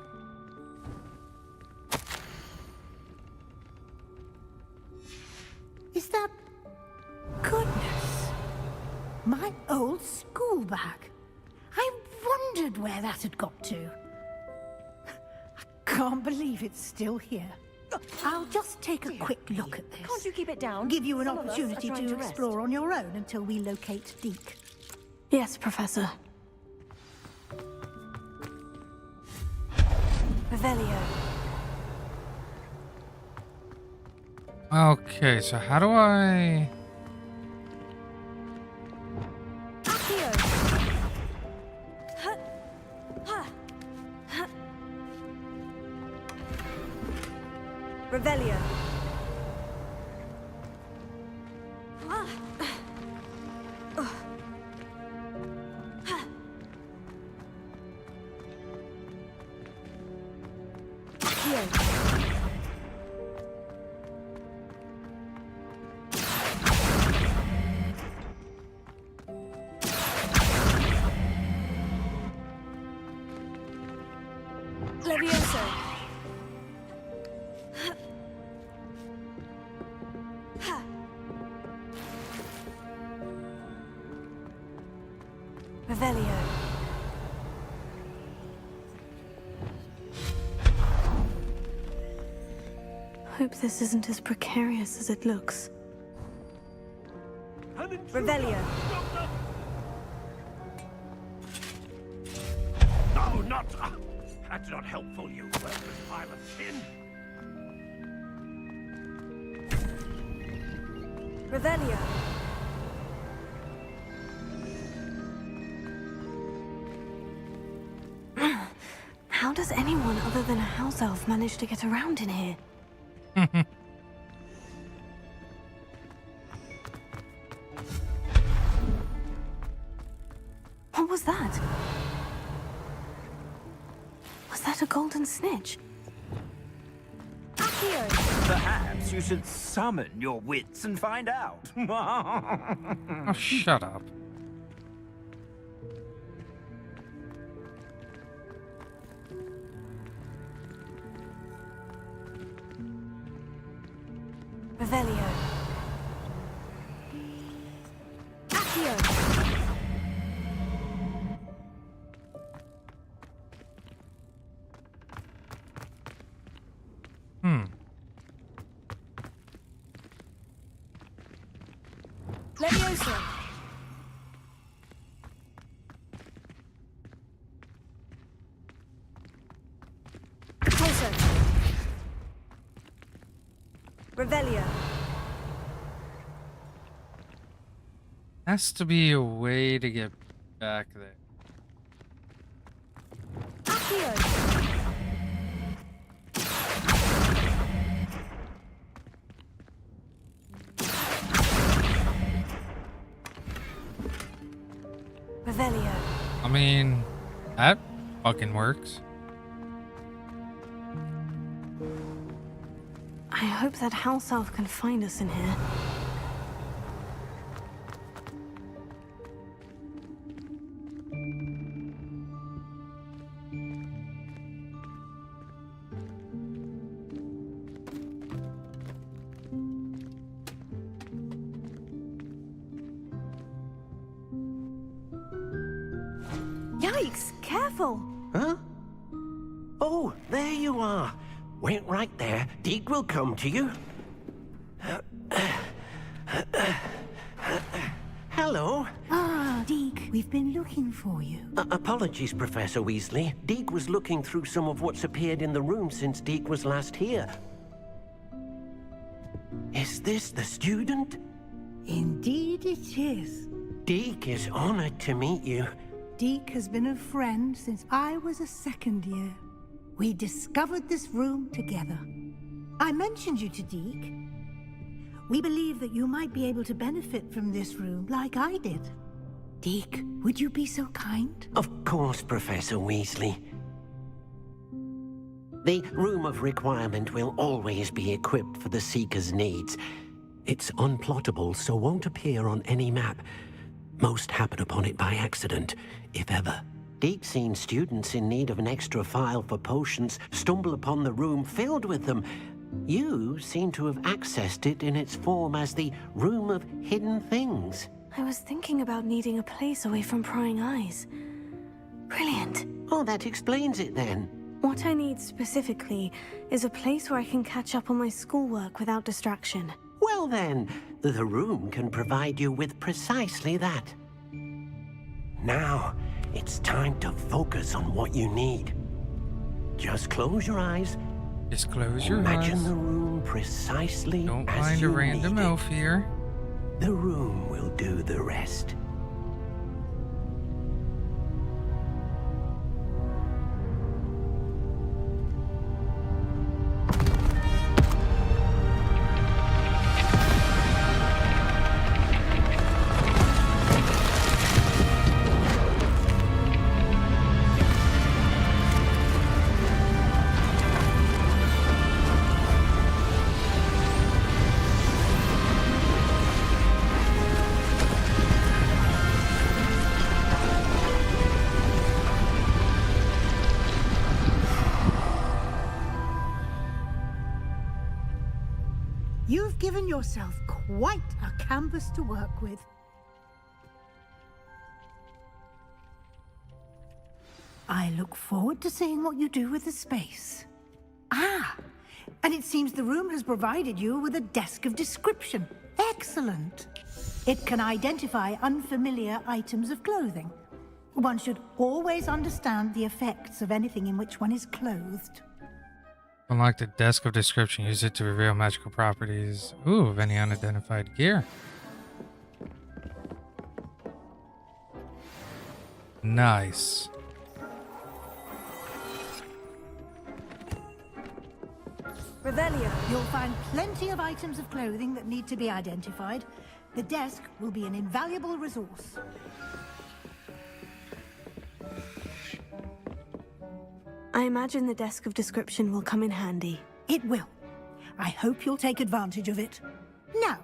Is that... Goodness! My old school bag. I wondered where that had got to. I can't believe it's still here. I'll just take a quick look at this. Can't you keep it down? Give you an Some of us are opportunity trying to rest. explore on your own until we locate Deke. Yes, Professor. Revelio. Okay, so how do I... Revelio. Levioso. Revelio. Hope this isn't as precarious as it looks. Revelio. No, not... that's not helpful, you worthless pile of sin. Revelio. How does anyone other than a house elf manage to get around in here? What was that? Was that a golden snitch? Perhaps you should summon your wits and find out. Oh, shut up. Revelio. Accio. Levioso. Repulso. Revelio. Has to be a way to get back there. Accio. Revelio. I mean, that fucking works. I hope that house elf can find us in here. Yikes! Careful! Huh? Oh, there you are. Wait right there. Deke will come to you. Hello. Ah, Deke, we've been looking for you. Apologies, Professor Weasley. Deke was looking through some of what's appeared in the room since Deke was last here. Is this the student? Indeed it is. Deke is honored to meet you. Deke has been a friend since I was a second year. We discovered this room together. I mentioned you to Deke. We believe that you might be able to benefit from this room like I did. Deke, would you be so kind? Of course, Professor Weasley. The Room of Requirement will always be equipped for the Seeker's needs. It's unplottable, so won't appear on any map. Most happen upon it by accident, if ever. Deke's seen students in need of an extra file for potions stumble upon the room filled with them. You seem to have accessed it in its form as the Room of Hidden Things. I was thinking about needing a place away from prying eyes. Brilliant. Oh, that explains it then. What I need specifically is a place where I can catch up on my schoolwork without distraction. Well then, the room can provide you with precisely that. Now, it's time to focus on what you need. Just close your eyes. Just close your eyes. Imagine the room precisely Don't as mind you a random need it. elf here. The room will do the rest. You've given yourself quite a canvas to work with. I look forward to seeing what you do with the space. Ah, and it seems the room has provided you with a desk of description. Excellent. It can identify unfamiliar items of clothing. One should always understand the effects of anything in which one is clothed. Unlock the desk of description. Use it to reveal magical properties. Ooh, of any unidentified gear. Nice. Revelio. You'll find plenty of items of clothing that need to be identified. The desk will be an invaluable resource. I imagine the desk of description will come in handy. It will. I hope you'll take advantage of it. Now,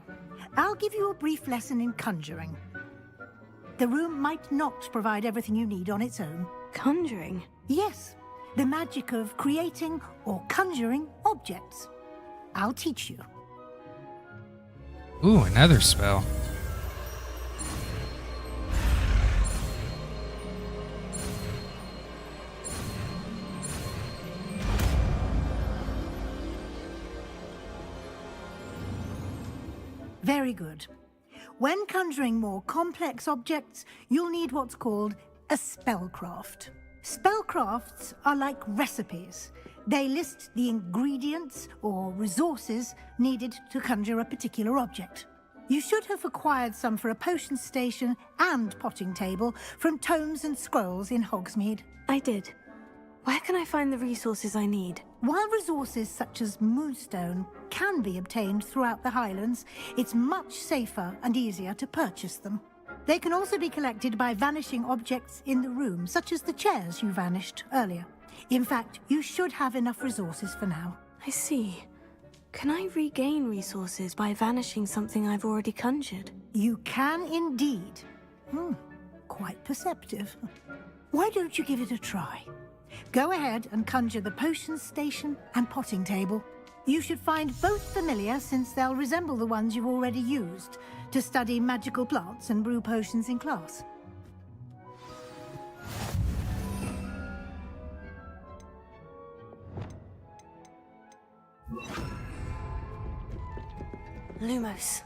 I'll give you a brief lesson in conjuring. The room might not provide everything you need on its own. Conjuring? Yes, the magic of creating or conjuring objects. I'll teach you. Ooh, another spell. Very good. When conjuring more complex objects, you'll need what's called a spellcraft. Spellcrafts are like recipes. They list the ingredients or resources needed to conjure a particular object. You should have acquired some for a potion station and potting table from tomes and scrolls in Hogsmeade. I did. Where can I find the resources I need? While resources such as moonstone can be obtained throughout the Highlands, it's much safer and easier to purchase them. They can also be collected by vanishing objects in the room, such as the chairs you vanished earlier. In fact, you should have enough resources for now. I see. Can I regain resources by vanishing something I've already conjured? You can indeed. Quite perceptive. Why don't you give it a try? Go ahead and conjure the potion station and potting table. You should find both familiar, since they'll resemble the ones you've already used to study magical plants and brew potions in class. Lumos.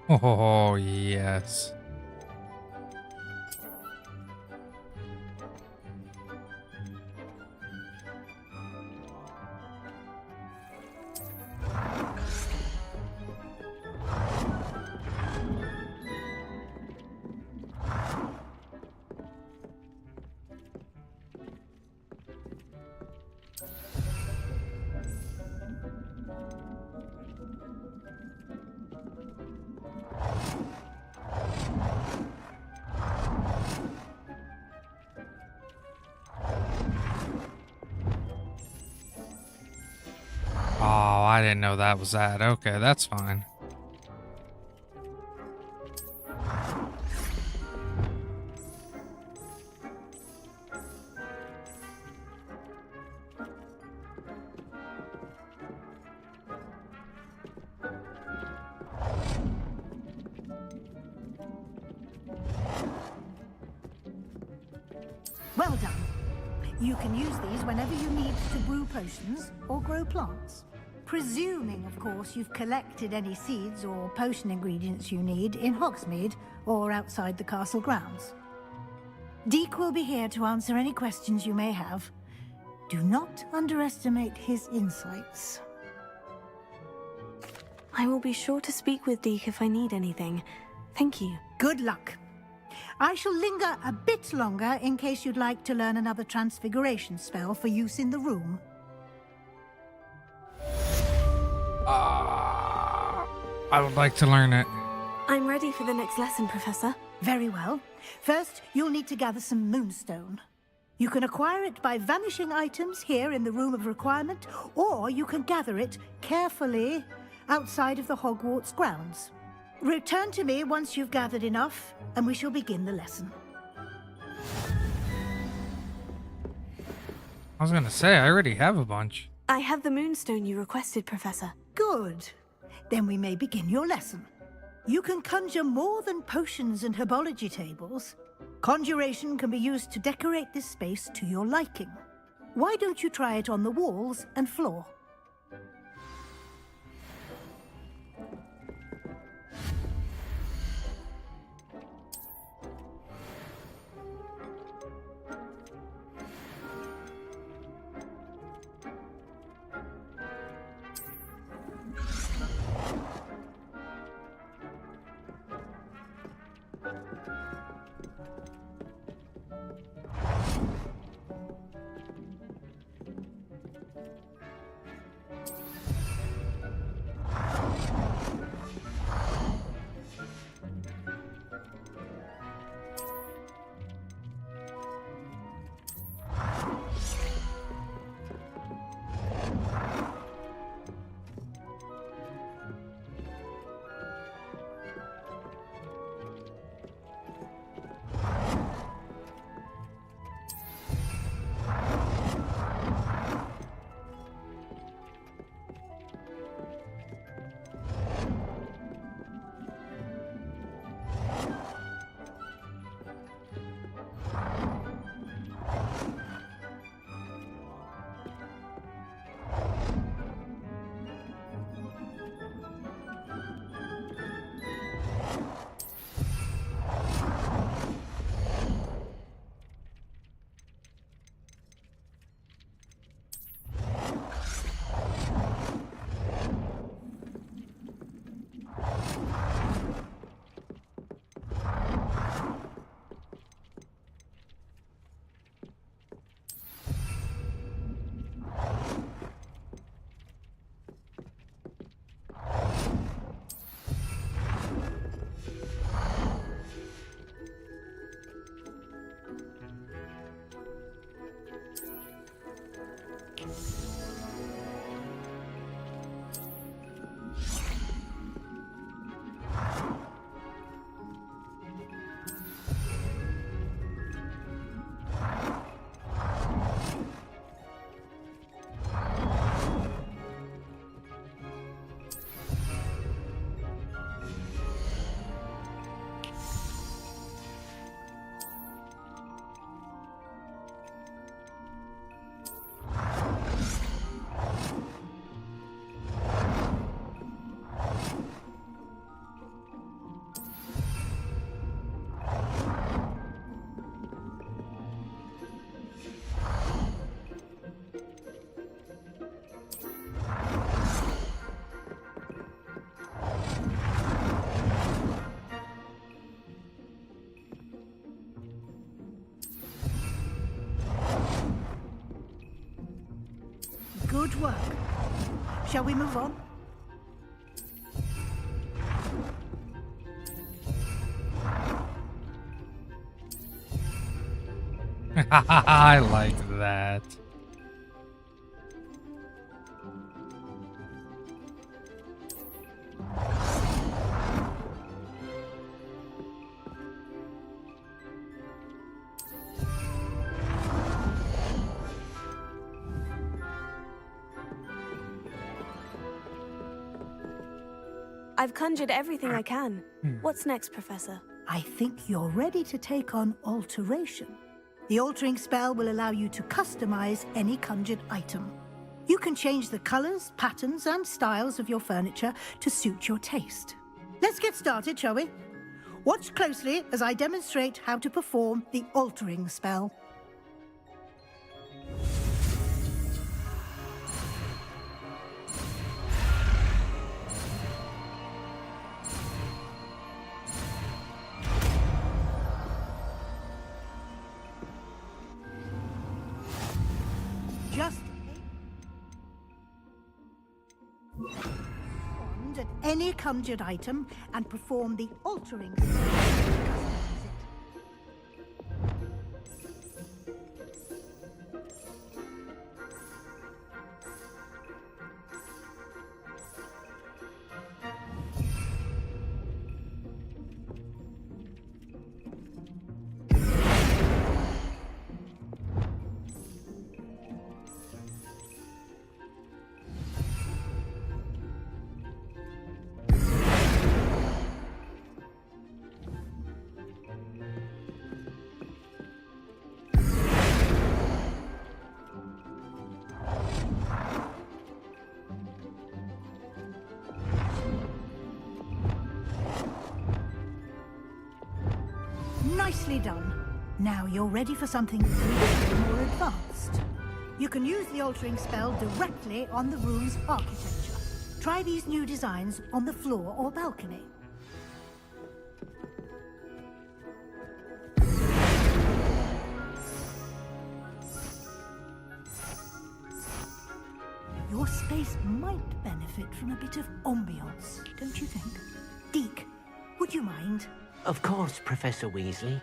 Oh, yes. Oh, I didn't know that was that. Okay, that's fine. Well done. You can use these whenever you need to brew potions or grow plants. Presuming, of course, you've collected any seeds or potion ingredients you need in Hogsmeade or outside the castle grounds. Deke will be here to answer any questions you may have. Do not underestimate his insights. I will be sure to speak with Deke if I need anything. Thank you. Good luck. I shall linger a bit longer in case you'd like to learn another transfiguration spell for use in the room. I would like to learn it. I'm ready for the next lesson, Professor. Very well. First, you'll need to gather some moonstone. You can acquire it by vanishing items here in the Room of Requirement, or you can gather it carefully outside of the Hogwarts grounds. Return to me once you've gathered enough, and we shall begin the lesson. I was gonna say, I already have a bunch. I have the moonstone you requested, Professor. Good. Then we may begin your lesson. You can conjure more than potions and herbology tables. Conjuration can be used to decorate this space to your liking. Why don't you try it on the walls and floor? Good work. Shall we move on? I like that. I've conjured everything I can. What's next, Professor? I think you're ready to take on alteration. The altering spell will allow you to customize any conjured item. You can change the colors, patterns, and styles of your furniture to suit your taste. Let's get started, shall we? Watch closely as I demonstrate how to perform the altering spell. Just wand at any conjured item and perform the altering spell. Nicely done. Now you're ready for something a little more advanced. You can use the altering spell directly on the room's architecture. Try these new designs on the floor or balcony. Your space might benefit from a bit of ambiance, don't you think? Deke, would you mind? Of course, Professor Weasley.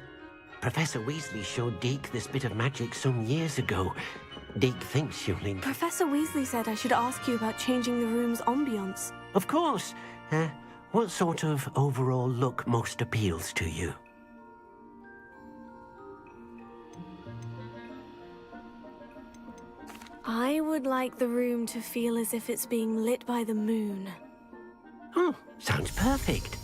Professor Weasley showed Deke this bit of magic some years ago. Deke thinks you'll enjoy. Professor Weasley said I should ask you about changing the room's ambience. Of course. What sort of overall look most appeals to you? I would like the room to feel as if it's being lit by the moon. Oh, sounds perfect.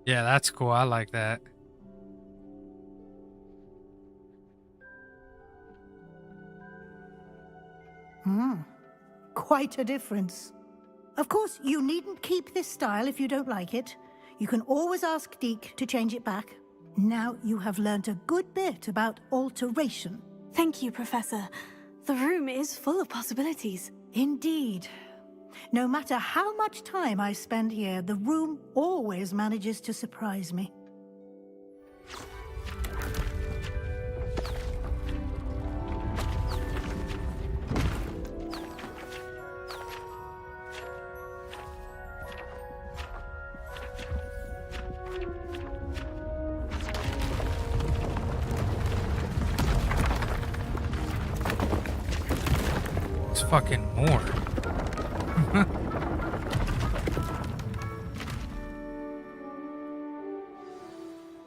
Yeah, that's cool. I like that. Quite a difference. Of course, you needn't keep this style if you don't like it. You can always ask Deke to change it back. Now you have learnt a good bit about alteration. Thank you, Professor. The room is full of possibilities. Indeed. No matter how much time I spend here, the room always manages to surprise me. It's fucking more.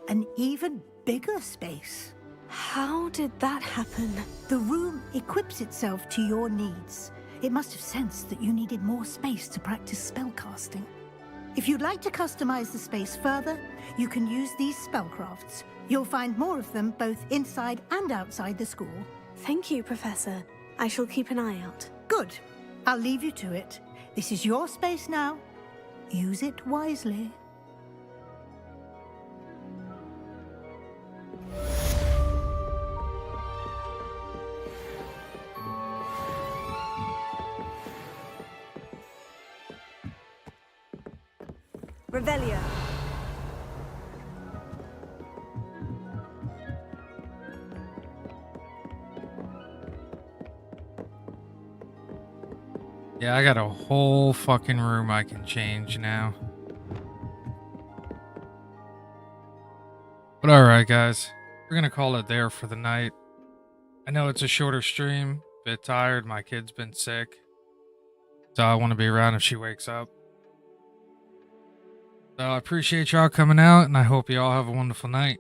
An even bigger space. How did that happen? The room equips itself to your needs. It must have sensed that you needed more space to practice spellcasting. If you'd like to customize the space further, you can use these spellcrafts. You'll find more of them both inside and outside the school. Thank you, Professor. I shall keep an eye out. Good. I'll leave you to it. This is your space now. Use it wisely. Revelio. Yeah, I got a whole fucking room I can change now. But alright, guys. We're gonna call it there for the night. I know it's a shorter stream. Bit tired. My kid's been sick. So I want to be around if she wakes up. So I appreciate y'all coming out, and I hope you all have a wonderful night.